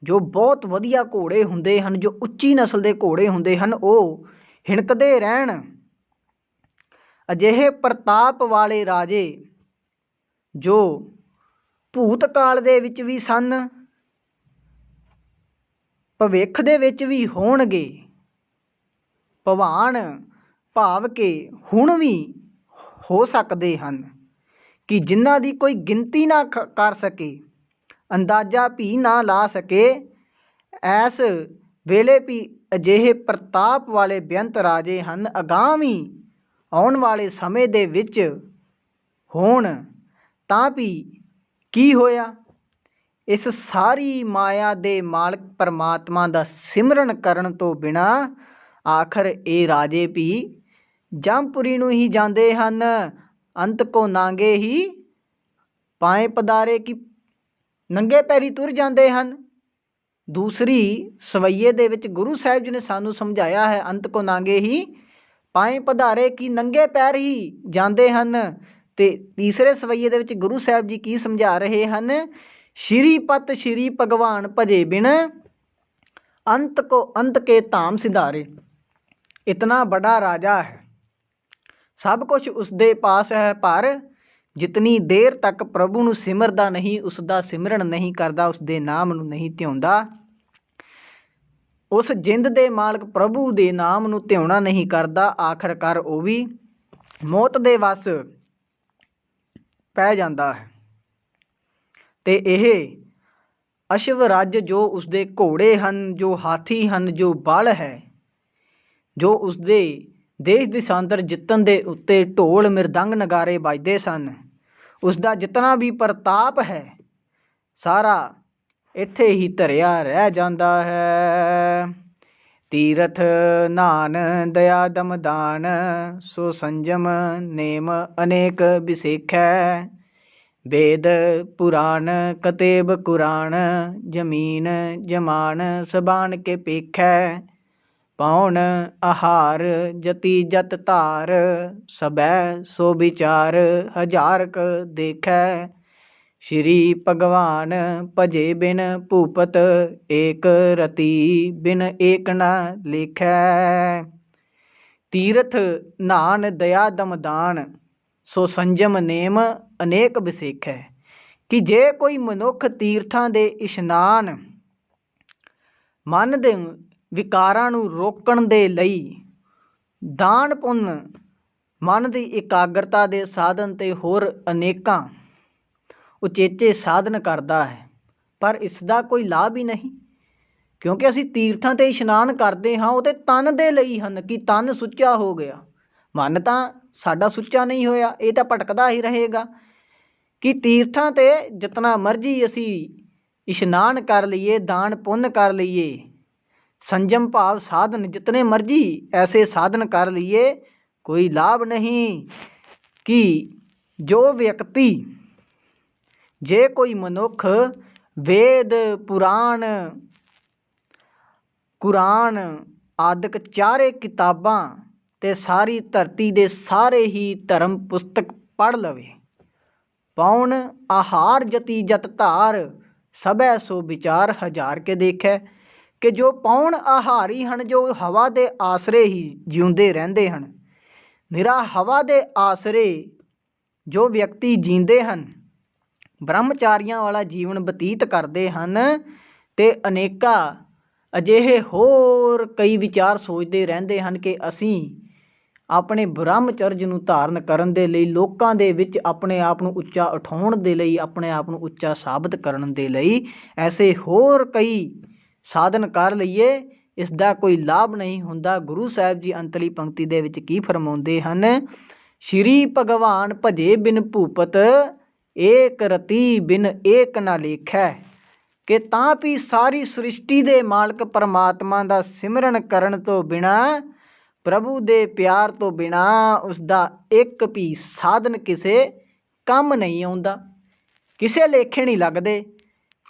Speaker 1: ਜੋ ਬਹੁਤ ਵਧੀਆ ਘੋੜੇ ਹੁੰਦੇ ਹਨ, ਜੋ ਉੱਚੀ ਨਸਲ ਦੇ ਘੋੜੇ ਹੁੰਦੇ ਹਨ, ਉਹ ਹਿਣਕਦੇ ਰਹਿਣ। ਅਜਿਹੇ ਪ੍ਰਤਾਪ ਵਾਲੇ ਰਾਜੇ ਜੋ ਭੂਤ ਕਾਲ ਦੇ ਵਿੱਚ ਵੀ ਸਨ, ਭਵਿੱਖ ਦੇ ਵਿੱਚ ਵੀ ਹੋਣਗੇ, ਭਵਾਨ ਭਾਵ ਕਿ ਹੁਣ ਵੀ ਹੋ ਸਕਦੇ ਹਨ, ਕਿ ਜਿਨ੍ਹਾਂ ਦੀ ਕੋਈ ਗਿਣਤੀ ਨਾ ਕਰ ਸਕੇ, ਅੰਦਾਜ਼ਾ ਵੀ ਨਾ ਲਾ ਸਕੇ। ਇਸ ਵੇਲੇ ਵੀ ਅਜਿਹੇ ਪ੍ਰਤਾਪ ਵਾਲੇ ਬੇਅੰਤ ਰਾਜੇ ਹਨ, ਅਗਾਮੀ ਆਉਣ ਵਾਲੇ ਸਮੇਂ ਦੇ ਵਿੱਚ ਹੋਣ। ਤਾਂ ਵੀ ਕੀ ਹੋਇਆ? ਇਸ ਸਾਰੀ ਮਾਇਆ ਦੇ ਮਾਲਕ ਪਰਮਾਤਮਾ ਦਾ ਸਿਮਰਨ ਕਰਨ ਤੋਂ ਬਿਨਾ ਆਖਰ ਇਹ ਰਾਜੇ ਵੀ ਜਮਪੁਰੀ ਨੂੰ ਹੀ ਜਾਂਦੇ ਹਨ। ਅੰਤ ਕੋ ਨਾਂਗੇ ਹੀ ਪਾਏ ਪਦਾਰੇ, ਕਿ ਨੰਗੇ ਪੈਰੀ ਤੁਰ ਜਾਂਦੇ ਹਨ। ਦੂਸਰੀ ਸਵਈਏ ਦੇ ਵਿੱਚ ਗੁਰੂ ਸਾਹਿਬ ਜੀ ਨੇ ਸਾਨੂੰ ਸਮਝਾਇਆ ਹੈ, ਅੰਤ ਕੋ ਨਾਂਗੇ ਹੀ ਪਾਏ ਪਧਾਰੇ, ਕਿ ਨੰਗੇ ਪੈਰ ਹੀ ਜਾਂਦੇ ਹਨ। ਤੇ ਤੀਸਰੇ ਸਵਈਏ ਦੇ ਵਿੱਚ ਗੁਰੂ ਸਾਹਿਬ ਜੀ ਕੀ ਸਮਝਾ ਰਹੇ ਹਨ? ਸ਼੍ਰੀਪਤ ਸ਼੍ਰੀ ਭਗਵਾਨ ਭਜੇ ਬਿਨ ਅੰਤ ਕੋ ਅੰਤ ਕੇ ਧਾਮ ਸਿਧਾਰੇ। ਇਤਨਾ ਬੜਾ ਰਾਜਾ ਹੈ, ਸਭ ਕੁਝ ਉਸਦੇ ਪਾਸ ਹੈ, ਪਰ ਜਿਤਨੀ ਦੇਰ ਤੱਕ ਪ੍ਰਭੂ ਨੂੰ ਸਿਮਰਦਾ ਨਹੀਂ, ਉਸ ਦਾ ਸਿਮਰਨ ਨਹੀਂ ਕਰਦਾ, ਉਸਦੇ ਨਾਮ ਨੂੰ ਨਹੀਂ ਧਿਆਉਂਦਾ, ਉਸ ਜਿੰਦ ਦੇ ਮਾਲਕ ਪ੍ਰਭੂ ਦੇ ਨਾਮ ਨੂੰ ਧਿਆਉਣਾ ਨਹੀਂ ਕਰਦਾ, ਆਖਰਕਾਰ ਉਹ ਵੀ ਮੌਤ ਦੇ ਵਸ ਪੈ ਜਾਂਦਾ ਹੈ। ਤੇ ਇਹ ਅਸ਼ਵ ਰੱਜ ਜੋ ਉਸਦੇ ਘੋੜੇ ਹਨ, ਜੋ ਹਾਥੀ ਹਨ, ਜੋ ਬਲ ਹੈ, ਜੋ ਉਸਦੇ ਦੇਸ਼ ਦਿਸ਼ਾਂਤਰ ਜਿੱਤਣ ਦੇ ਉੱਤੇ ਢੋਲ ਮਿਰਦੰਗ ਨਗਾਰੇ ਵੱਜਦੇ ਸਨ, ਉਸਦਾ ਜਿਤਨਾ ਵੀ ਪ੍ਰਤਾਪ ਹੈ ਸਾਰਾ ਇੱਥੇ ਹੀ ਧਰਿਆ ਰਹਿ ਜਾਂਦਾ ਹੈ। ਤੀਰਥ ਨਾਨ ਦਇਆ ਦਮਦਾਨ, ਸੋ ਸੰਜਮ ਨੇਮ ਅਨੇਕ ਬਿਸੇਖੈ। ਵੇਦ ਪੁਰਾਣ ਕਤੇਬ ਕੁਰਾਨ, ਜਮੀਨ ਜਮਾਨ ਸਬਾਨ ਕੇ ਪੇਖੈ। ਪੌਣ ਆਹਾਰ ਜਤੀ ਜਤ ਧਾਰ, ਸਬੈ ਸੋ ਵਿਚਾਰ ਹਜ਼ਾਰ ਕ ਦੇਖੈ। ਸ਼੍ਰੀ ਭਗਵਾਨ ਭਜੇ ਬਿਨ ਭੂਪਤ, ਏਕ ਰਤੀ ਬਿਨ ਏਕ ਨ ਲੇਖੈ। ਤੀਰਥ ਨਾਨ ਦਇਆ ਦਮਦਾਨ, ਸੋ ਸੰਜਮ ਨੇਮ ਅਨੇਕ ਬਿਸੇਖੈ। ਕਿ ਜੇ ਕੋਈ ਮਨੁੱਖ ਤੀਰਥਾਂ ਦੇ ਇਸ਼ਨਾਨ, ਮਨ ਦੇ ਵਿਕਾਰਾਂ ਨੂੰ ਰੋਕਣ ਦੇ ਲਈ ਦਾਨ ਪੁੰਨ, ਮਨ ਦੀ ਇਕਾਗਰਤਾ ਦੇ ਸਾਧਨ ਤੇ ਹੋਰ ਅਨੇਕਾਂ ਉਚੇਚੇ ਸਾਧਨ ਕਰਦਾ ਹੈ, ਪਰ ਇਸ ਦਾ ਕੋਈ ਲਾਭ ਹੀ ਨਹੀਂ। ਕਿਉਂਕਿ ਅਸੀਂ ਤੀਰਥਾਂ 'ਤੇ ਇਸ਼ਨਾਨ ਕਰਦੇ ਹਾਂ, ਉਹ ਤਾਂ ਤਨ ਦੇ ਲਈ ਹਨ, ਕਿ ਤਨ ਸੁੱਚਾ ਹੋ ਗਿਆ। ਮਨ ਤਾਂ ਸਾਡਾ ਸੁੱਚਾ ਨਹੀਂ ਹੋਇਆ, ਇਹ ਤਾਂ ਭਟਕਦਾ ਹੀ ਰਹੇਗਾ। ਕਿ ਤੀਰਥਾਂ 'ਤੇ ਜਿਤਨਾ ਮਰਜ਼ੀ ਅਸੀਂ ਇਸ਼ਨਾਨ ਕਰ ਲਈਏ, ਦਾਨ ਪੁੰਨ ਕਰ ਲਈਏ, ਸੰਜਮ ਭਾਵ ਸਾਧਨ ਜਿਤਨੇ ਮਰਜ਼ੀ ਐਸੇ ਸਾਧਨ ਕਰ ਲਈਏ, ਕੋਈ ਲਾਭ ਨਹੀਂ। ਕਿ ਜੋ ਵਿਅਕਤੀ, ਜੇ ਕੋਈ ਮਨੁੱਖ ਵੇਦ ਪੁਰਾਣ ਕੁਰਾਨ ਆਦਿਕ ਚਾਰੇ ਕਿਤਾਬਾਂ ਤੇ ਸਾਰੀ ਧਰਤੀ ਦੇ ਸਾਰੇ ਹੀ ਧਰਮ ਪੁਸਤਕ ਪੜ੍ਹ ਲਵੇ, ਪੌਣ ਆਹਾਰ ਜਤੀ ਜਤ ਧਾਰ, ਸਭੈ ਸੋ ਵਿਚਾਰ ਹਜ਼ਾਰ ਕੇ ਦੇਖੈ। ਕਿ ਜੋ ਪੌਣ ਆਹਾਰੀ ਹਨ, ਜੋ ਹਵਾ ਦੇ ਆਸਰੇ ਹੀ ਜਿਉਂਦੇ ਰਹਿੰਦੇ ਹਨ, ਨਿਰਾ ਹਵਾ ਦੇ ਆਸਰੇ ਜੋ ਵਿਅਕਤੀ ਜੀਂਦੇ ਹਨ, ਬ੍ਰਹਮਚਾਰੀਆਂ ਵਾਲਾ ਜੀਵਨ ਬਤੀਤ ਕਰਦੇ ਹਨ, ਤੇ ਅਨੇਕਾਂ ਅਜਿਹੇ ਹੋਰ ਕਈ ਵਿਚਾਰ ਸੋਚਦੇ ਰਹਿੰਦੇ ਹਨ ਕਿ ਅਸੀਂ ਆਪਣੇ ਬ੍ਰਹਮਚਰਜ ਨੂੰ ਧਾਰਨ ਕਰਨ ਦੇ ਲਈ, ਲੋਕਾਂ ਦੇ ਵਿੱਚ ਆਪਣੇ ਆਪ ਨੂੰ ਉੱਚਾ ਉਠਾਉਣ ਦੇ ਲਈ, ਆਪਣੇ ਆਪ ਨੂੰ ਉੱਚਾ ਸਾਬਤ ਕਰਨ ਦੇ ਲਈ ਐਸੇ ਹੋਰ ਕਈ ਸਾਧਨ ਕਰ ਲਈਏ, ਇਸ ਦਾ ਕੋਈ ਲਾਭ ਨਹੀਂ ਹੁੰਦਾ। ਗੁਰੂ ਸਾਹਿਬ ਜੀ ਅੰਤਲੀ ਪੰਕਤੀ ਦੇ ਵਿੱਚ ਕੀ ਫਰਮਾਉਂਦੇ ਹਨ? ਸ਼੍ਰੀ ਭਗਵਾਨ ਭਜੇ ਬਿਨ ਭੂਪਤ, ਏਕ ਰਤੀ ਬਿਨ ਏਕ ਨਾ ਲੇਖੈ। ਕਿ ਤਾਂ ਵੀ ਸਾਰੀ ਸ੍ਰਿਸ਼ਟੀ ਦੇ ਮਾਲਕ ਪਰਮਾਤਮਾ ਦਾ ਸਿਮਰਨ ਕਰਨ ਤੋਂ ਬਿਨਾਂ ਪ੍ਰਭੂ ਦੇ ਪਿਆਰ ਤੋਂ ਬਿਨਾ ਉਸ ਦਾ ਇੱਕ ਵੀ ਸਾਧਨ ਕਿਸੇ ਕੰਮ ਨਹੀਂ ਆਉਂਦਾ, ਕਿਸੇ ਲੇਖੇ ਨਹੀਂ ਲੱਗਦੇ।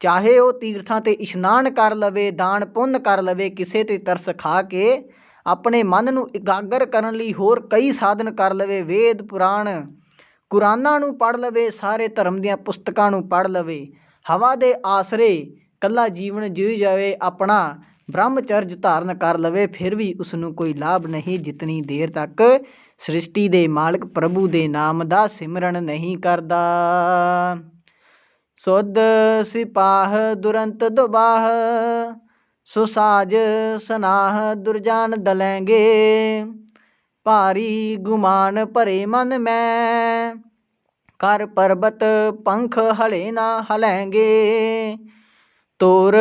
Speaker 1: ਚਾਹੇ ਉਹ ਤੀਰਥਾਂ 'ਤੇ ਇਸ਼ਨਾਨ ਕਰ ਲਵੇ, ਦਾਨ ਪੁੰਨ ਕਰ ਲਵੇ, ਕਿਸੇ 'ਤੇ ਤਰਸ ਖਾ ਕੇ ਆਪਣੇ ਮਨ ਨੂੰ ਇਕਾਗਰ ਕਰਨ ਲਈ ਹੋਰ ਕਈ ਸਾਧਨ ਕਰ ਲਵੇ, ਵੇਦ ਪੁਰਾਣ ਕੁਰਾਨਾਂ ਨੂੰ ਪੜ੍ਹ ਲਵੇ, ਸਾਰੇ ਧਰਮ ਦੀਆਂ ਪੁਸਤਕਾਂ ਨੂੰ ਪੜ੍ਹ ਲਵੇ, ਹਵਾ ਦੇ ਆਸਰੇ ਇਕੱਲਾ ਜੀਵਨ ਜੀ ਜਾਵੇ, ਆਪਣਾ ਬ੍ਰਹਮਚਰਜ ਧਾਰਨ ਕਰ ਲਵੇ, ਫਿਰ ਵੀ ਉਸ ਨੂੰ ਕੋਈ ਲਾਭ ਨਹੀਂ, ਜਿਤਨੀ ਦੇਰ ਤੱਕ ਸ੍ਰਿਸ਼ਟੀ ਦੇ ਮਾਲਕ ਪ੍ਰਭੂ ਦੇ ਨਾਮ ਦਾ ਸਿਮਰਨ ਨਹੀਂ ਕਰਦਾ। ਸੁਧ ਸਿਪਾਹ ਦੁਰੰਤ ਦੁਬਾਹ, ਸੋ ਸਾਜ ਸਨਾਹ ਦੁਰਜਾਨ ਦਲੈਂਗੇ। ਭਾਰੀ ਗੁਮਾਨ ਭਰੇ ਮਨ ਮੈਂ, ਕਰ ਪਰਬਤ ਪੰਖ ਹਲੇ ਨਾ ਹਲੈਂਗੇ। ਤੋਰ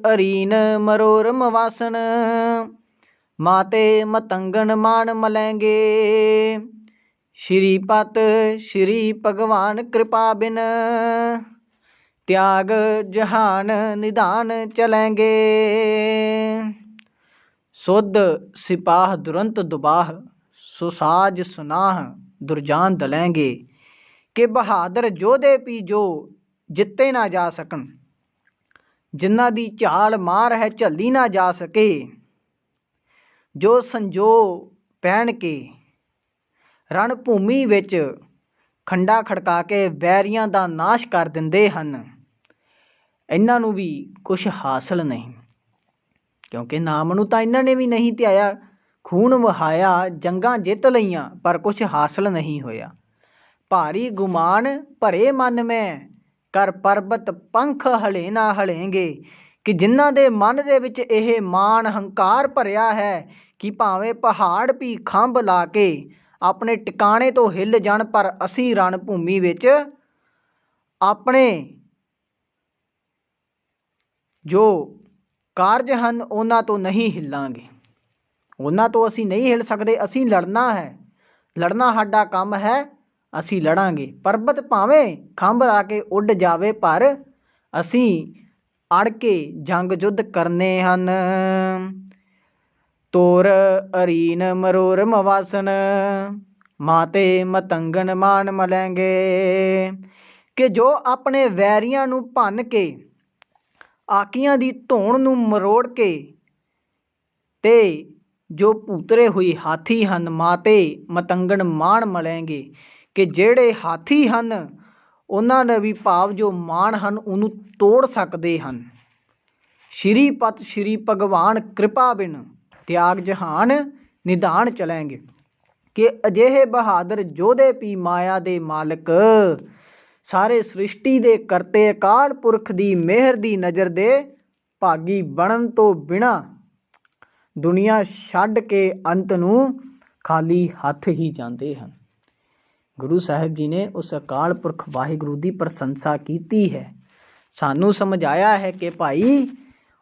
Speaker 1: ਅਰੀਨ ਮਰੋਰਮ ਵਾਸਨ, ਮਾਤੇ ਮਤੰਗਨ ਮਾਨ ਮਲੈਂਗੇ। ਸ਼੍ਰੀਪਤ ਸ਼੍ਰੀ ਭਗਵਾਨ ਕਿਰਪਾ ਬਿਨ, त्याग जहान निधान चलेंगे। सुध सिपाह दुरंत दुबाह, सुसाज सुनाह दुर्जान दलेंगे। कि बहादुर योधे भी जो जिते ना जा सकन, जिन्हां दी झाल मार है झल्ली ना जा सके। जो संजो पहन के रण भूमि विच खंडा खड़का के वैरियां दा नाश कर दिंदे हन, ਇਹਨਾਂ ਨੂੰ ਵੀ ਕੁਛ ਹਾਸਲ ਨਹੀਂ, ਕਿਉਂਕਿ ਨਾਮ ਨੂੰ ਤਾਂ ਇਹਨਾਂ ਨੇ ਵੀ ਨਹੀਂ ਧਿਆਇਆ, ਖੂਨ ਵਹਾਇਆ, ਜੰਗਾਂ ਜਿੱਤ ਲਈਆਂ, ਪਰ ਕੁਛ ਹਾਸਲ ਨਹੀਂ ਹੋਇਆ। ਭਾਰੀ ਗੁਮਾਨ ਭਰੇ ਮਨ ਮੈਂ, ਕਰ ਪਰਬਤ ਪੰਖ ਹਲੇ ਨਾ ਹਲੇਂਗੇ। ਕਿ ਜਿਨ੍ਹਾਂ ਦੇ ਮਨ ਦੇ ਵਿੱਚ ਇਹ ਮਾਣ ਹੰਕਾਰ ਭਰਿਆ ਹੈ ਕਿ ਭਾਵੇਂ ਪਹਾੜ ਵੀ ਖੰਭ ਲਾ ਕੇ ਆਪਣੇ ਟਿਕਾਣੇ ਤੋਂ ਹਿੱਲ ਜਾਣ, ਪਰ ਅਸੀਂ ਰਣ ਭੂਮੀ ਵਿੱਚ ਆਪਣੇ ਜੋ ਕਾਰਜ ਹਨ ਉਹਨਾਂ ਤੋਂ ਨਹੀਂ ਹਿੱਲਾਂਗੇ, ਉਹਨਾਂ ਤੋਂ ਅਸੀਂ ਨਹੀਂ ਹਿੱਲ ਸਕਦੇ। ਅਸੀਂ ਲੜਨਾ ਹੈ, ਲੜਨਾ ਸਾਡਾ ਕੰਮ ਹੈ, ਅਸੀਂ ਲੜਾਂਗੇ। ਪਰਬਤ ਭਾਵੇਂ ਖੰਭ ਲਾ ਕੇ ਉੱਡ ਜਾਵੇ, ਪਰ ਅਸੀਂ ਅੜ ਕੇ ਜੰਗ ਯੁੱਧ ਕਰਨੇ ਹਨ। ਤੋਰ ਅਰੀਨ ਮਰੋਰਮ ਵਾਸਨ, ਮਾਤੇ ਮਤੰਗਨ ਮਾਨ ਮਲੈਂਗੇ। ਕਿ ਜੋ ਆਪਣੇ ਵੈਰੀਆਂ ਨੂੰ ਭੰਨ ਕੇ, ਆਕੀਆਂ ਦੀ ਧੌਣ ਨੂੰ ਮਰੋੜ ਕੇ, ਤੇ ਜੋ ਭੂਤਰੇ ਹੋਏ ਹਾਥੀ ਹਨ, ਮਾਤੇ ਮਤੰਗਣ ਮਾਣ ਮਲੈਂਗੇ। ਕਿ ਜਿਹੜੇ ਹਾਥੀ ਹਨ ਉਹਨਾਂ ਨੇ ਵੀ ਭਾਵ ਜੋ ਮਾਣ ਹਨ ਉਹਨੂੰ ਤੋੜ ਸਕਦੇ ਹਨ। ਸ਼੍ਰੀਪਤ ਸ਼੍ਰੀ ਭਗਵਾਨ ਕਿਰਪਾ ਬਿਨ, ਤਿਆਗ ਜਹਾਨ ਨਿਧਾਨ ਚਲੈਂਗੇ। ਕਿ ਅਜਿਹੇ ਬਹਾਦਰ ਯੋਧੇ ਵੀ ਮਾਇਆ ਦੇ ਮਾਲਕ, ਸਾਰੇ ਸ੍ਰਿਸ਼ਟੀ ਦੇ ਕਰਤੇ, ਅਕਾਲ ਪੁਰਖ ਦੀ ਮਿਹਰ ਦੀ ਨਜ਼ਰ ਦੇ ਭਾਗੀ ਬਣਨ ਤੋਂ ਬਿਨਾਂ ਦੁਨੀਆ ਛੱਡ ਕੇ ਅੰਤ ਨੂੰ ਖਾਲੀ ਹੱਥ ਹੀ ਜਾਂਦੇ ਹਨ। ਗੁਰੂ ਸਾਹਿਬ ਜੀ ਨੇ ਉਸ ਅਕਾਲ ਪੁਰਖ ਵਾਹਿਗੁਰੂ ਦੀ ਪ੍ਰਸ਼ੰਸਾ ਕੀਤੀ ਹੈ, ਸਾਨੂੰ ਸਮਝਾਇਆ ਹੈ ਕਿ ਭਾਈ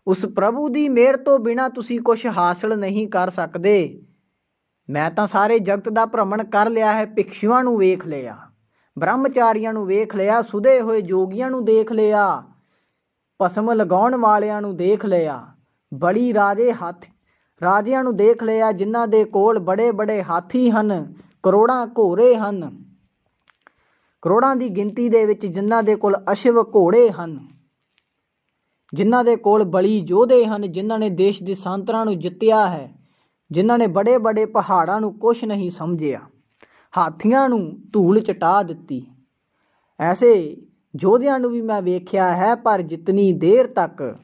Speaker 1: ਉਸ ਪ੍ਰਭੂ ਦੀ ਮਿਹਰ ਤੋਂ ਬਿਨਾਂ ਤੁਸੀਂ ਕੁਛ ਹਾਸਲ ਨਹੀਂ ਕਰ ਸਕਦੇ। ਮੈਂ ਤਾਂ ਸਾਰੇ ਜਗਤ ਦਾ ਭ੍ਰਮਣ ਕਰ ਲਿਆ ਹੈ, ਭਿਕਸ਼ੂਆਂ ਨੂੰ ਵੇਖ ਲਿਆ, ਬ੍ਰਹਮਚਾਰੀਆਂ ਨੂੰ ਵੇਖ ਲਿਆ, ਸੁਧੇ ਹੋਏ ਜੋਗੀਆਂ ਨੂੰ ਦੇਖ ਲਿਆ, ਭਸਮ ਲਗਾਉਣ ਵਾਲਿਆਂ ਨੂੰ ਦੇਖ ਲਿਆ, ਬੜੀ ਰਾਜਿਆਂ ਨੂੰ ਦੇਖ ਲਿਆ, ਜਿਨ੍ਹਾਂ ਦੇ ਕੋਲ ਬੜੇ ਬੜੇ ਹਾਥੀ ਹਨ, ਕਰੋੜਾਂ ਘੋੜੇ ਹਨ, ਕਰੋੜਾਂ ਦੀ ਗਿਣਤੀ ਦੇ ਵਿੱਚ ਜਿਨ੍ਹਾਂ ਦੇ ਕੋਲ ਅਸ਼ਵ ਘੋੜੇ ਹਨ, ਜਿਨ੍ਹਾਂ ਦੇ ਕੋਲ ਬਲੀ ਯੋਧੇ ਹਨ, ਜਿਨ੍ਹਾਂ ਨੇ ਦੇਸ਼ ਦੇਸ਼ਾਂਤਰਾਂ ਨੂੰ ਜਿੱਤਿਆ ਹੈ, ਜਿਨ੍ਹਾਂ ਨੇ ਬੜੇ ਬੜੇ ਪਹਾੜਾਂ ਨੂੰ ਕੁਛ ਨਹੀਂ ਸਮਝਿਆ, ਹਾਥੀਆਂ ਨੂੰ ਧੂਲ ਚਟਾ ਦਿੱਤੀ। ਐਸੇ ਯੋਧਿਆਂ ਨੂੰ ਵੀ ਮੈਂ ਵੇਖਿਆ ਹੈ, ਪਰ ਜਿਤਨੀ ਦੇਰ ਤੱਕ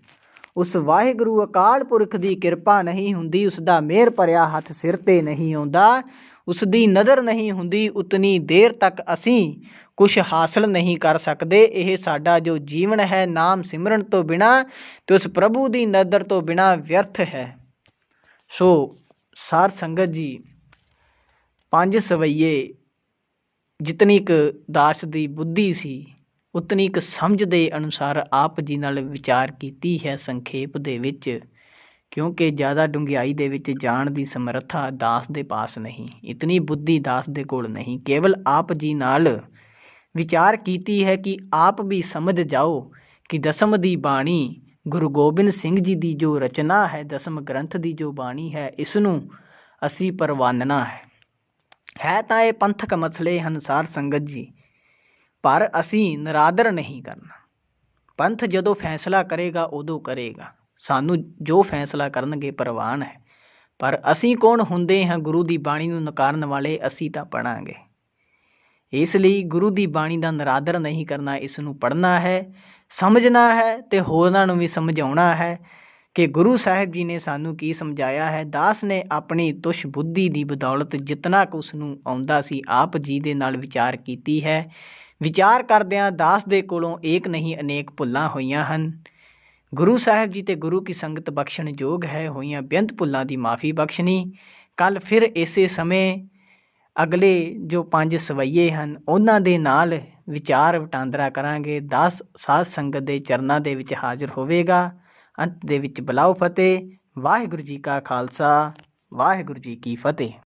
Speaker 1: ਉਸ ਵਾਹਿਗੁਰੂ ਅਕਾਲ ਪੁਰਖ ਦੀ ਕਿਰਪਾ ਨਹੀਂ ਹੁੰਦੀ, ਉਸ ਦਾ ਮਿਹਰ ਭਰਿਆ ਹੱਥ ਸਿਰ 'ਤੇ ਨਹੀਂ ਆਉਂਦਾ, ਉਸ ਦੀ ਨਜ਼ਰ ਨਹੀਂ ਹੁੰਦੀ, ਉਤਨੀ ਦੇਰ ਤੱਕ ਅਸੀਂ ਕੁਛ ਹਾਸਲ ਨਹੀਂ ਕਰ ਸਕਦੇ। ਇਹ ਸਾਡਾ ਜੋ ਜੀਵਨ ਹੈ ਨਾਮ ਸਿਮਰਨ ਤੋਂ ਬਿਨਾਂ ਤੇ ਉਸ ਪ੍ਰਭੂ ਦੀ ਨਜ਼ਰ ਤੋਂ ਬਿਨਾਂ ਵਿਅਰਥ ਹੈ। ਸੋ ਸਾਰ ਸੰਗਤ ਜੀ, 5 ਸਵਈਏ ਜਿਤਨੀ ਕੁ ਦਾਸ ਦੀ ਬੁੱਧੀ ਸੀ ਉਤਨੀ ਕੁ ਸਮਝ ਦੇ ਅਨੁਸਾਰ ਆਪ ਜੀ ਨਾਲ ਵਿਚਾਰ ਕੀਤੀ ਹੈ ਸੰਖੇਪ ਦੇ ਵਿੱਚ, ਕਿਉਂਕਿ ਜ਼ਿਆਦਾ ਡੂੰਘਾਈ ਦੇ ਵਿੱਚ ਜਾਣ ਦੀ ਸਮਰੱਥਾ ਦਾਸ ਦੇ ਪਾਸ ਨਹੀਂ, ਇਤਨੀ ਬੁੱਧੀ ਦਾਸ ਦੇ ਕੋਲ ਨਹੀਂ। ਕੇਵਲ ਆਪ ਜੀ ਨਾਲ ਵਿਚਾਰ ਕੀਤੀ ਹੈ ਕਿ ਆਪ ਵੀ ਸਮਝ ਜਾਓ ਕਿ ਦਸਮ ਦੀ ਬਾਣੀ ਗੁਰੂ ਗੋਬਿੰਦ ਸਿੰਘ ਜੀ ਦੀ ਜੋ ਰਚਨਾ ਹੈ, ਦਸਮ ਗ੍ਰੰਥ ਦੀ ਜੋ ਬਾਣੀ ਹੈ, ਇਸ ਨੂੰ ਅਸੀਂ ਪ੍ਰਵਾਨਣਾ ਹੈ ਤਾਂ ਇਹ ਪੰਥਕ ਮਸਲੇ ਹਨ ਸਾਧ ਸੰਗਤ ਜੀ, ਪਰ ਅਸੀਂ ਨਿਰਾਦਰ ਨਹੀਂ ਕਰਨਾ। ਪੰਥ ਜਦੋਂ ਫੈਸਲਾ ਕਰੇਗਾ ਉਦੋਂ ਕਰੇਗਾ, ਸਾਨੂੰ ਜੋ ਫੈਸਲਾ ਕਰਨਗੇ ਪ੍ਰਵਾਨ ਹੈ। ਪਰ ਅਸੀਂ ਕੌਣ ਹੁੰਦੇ ਹਾਂ ਗੁਰੂ ਦੀ ਬਾਣੀ ਨੂੰ ਨਕਾਰਨ ਵਾਲੇ? ਅਸੀਂ ਤਾਂ ਪੜ੍ਹਾਂਗੇ। ਇਸ ਲਈ ਗੁਰੂ ਦੀ ਬਾਣੀ ਦਾ ਨਿਰਾਦਰ ਨਹੀਂ ਕਰਨਾ, ਇਸ ਨੂੰ ਪੜ੍ਹਨਾ ਹੈ, ਸਮਝਣਾ ਹੈ ਅਤੇ ਹੋਰਾਂ ਨੂੰ ਵੀ ਸਮਝਾਉਣਾ ਹੈ ਕਿ ਗੁਰੂ ਸਾਹਿਬ ਜੀ ਨੇ ਸਾਨੂੰ ਕੀ ਸਮਝਾਇਆ ਹੈ। ਦਾਸ ਨੇ ਆਪਣੀ ਤੁਛ ਬੁੱਧੀ ਦੀ ਬਦੌਲਤ ਜਿਤਨਾ ਕੁ ਉਸ ਨੂੰ ਆਉਂਦਾ ਸੀ ਆਪ ਜੀ ਦੇ ਨਾਲ ਵਿਚਾਰ ਕੀਤੀ ਹੈ। ਵਿਚਾਰ ਕਰਦਿਆਂ ਦਾਸ ਦੇ ਕੋਲੋਂ ਏਕ ਨਹੀਂ ਅਨੇਕ ਭੁੱਲਾਂ ਹੋਈਆਂ ਹਨ। ਗੁਰੂ ਸਾਹਿਬ ਜੀ ਅਤੇ ਗੁਰੂ ਕੀ ਸੰਗਤ ਬਖਸ਼ਣ ਯੋਗ ਹੈ, ਹੋਈਆਂ ਬੇਅੰਤ ਭੁੱਲਾਂ ਦੀ ਮਾਫੀ ਬਖਸ਼ਣੀ। ਕੱਲ੍ਹ ਫਿਰ ਇਸੇ ਸਮੇਂ ਅਗਲੇ ਜੋ 5 ਸਵਈਏ ਹਨ ਉਹਨਾਂ ਦੇ ਨਾਲ ਵਿਚਾਰ ਵਟਾਂਦਰਾ ਕਰਾਂਗੇ। ਦਾਸ ਸਾਧ ਸੰਗਤ ਦੇ ਚਰਨਾਂ ਦੇ ਵਿੱਚ ਹਾਜ਼ਰ ਹੋਵੇਗਾ। ਅੰਤ ਦੇ ਵਿੱਚ ਬੁਲਾਓ ਫਤਿਹ। ਵਾਹਿਗੁਰੂ ਜੀ ਕਾ ਖਾਲਸਾ, ਵਾਹਿਗੁਰੂ ਜੀ ਕੀ ਫਤਿਹ।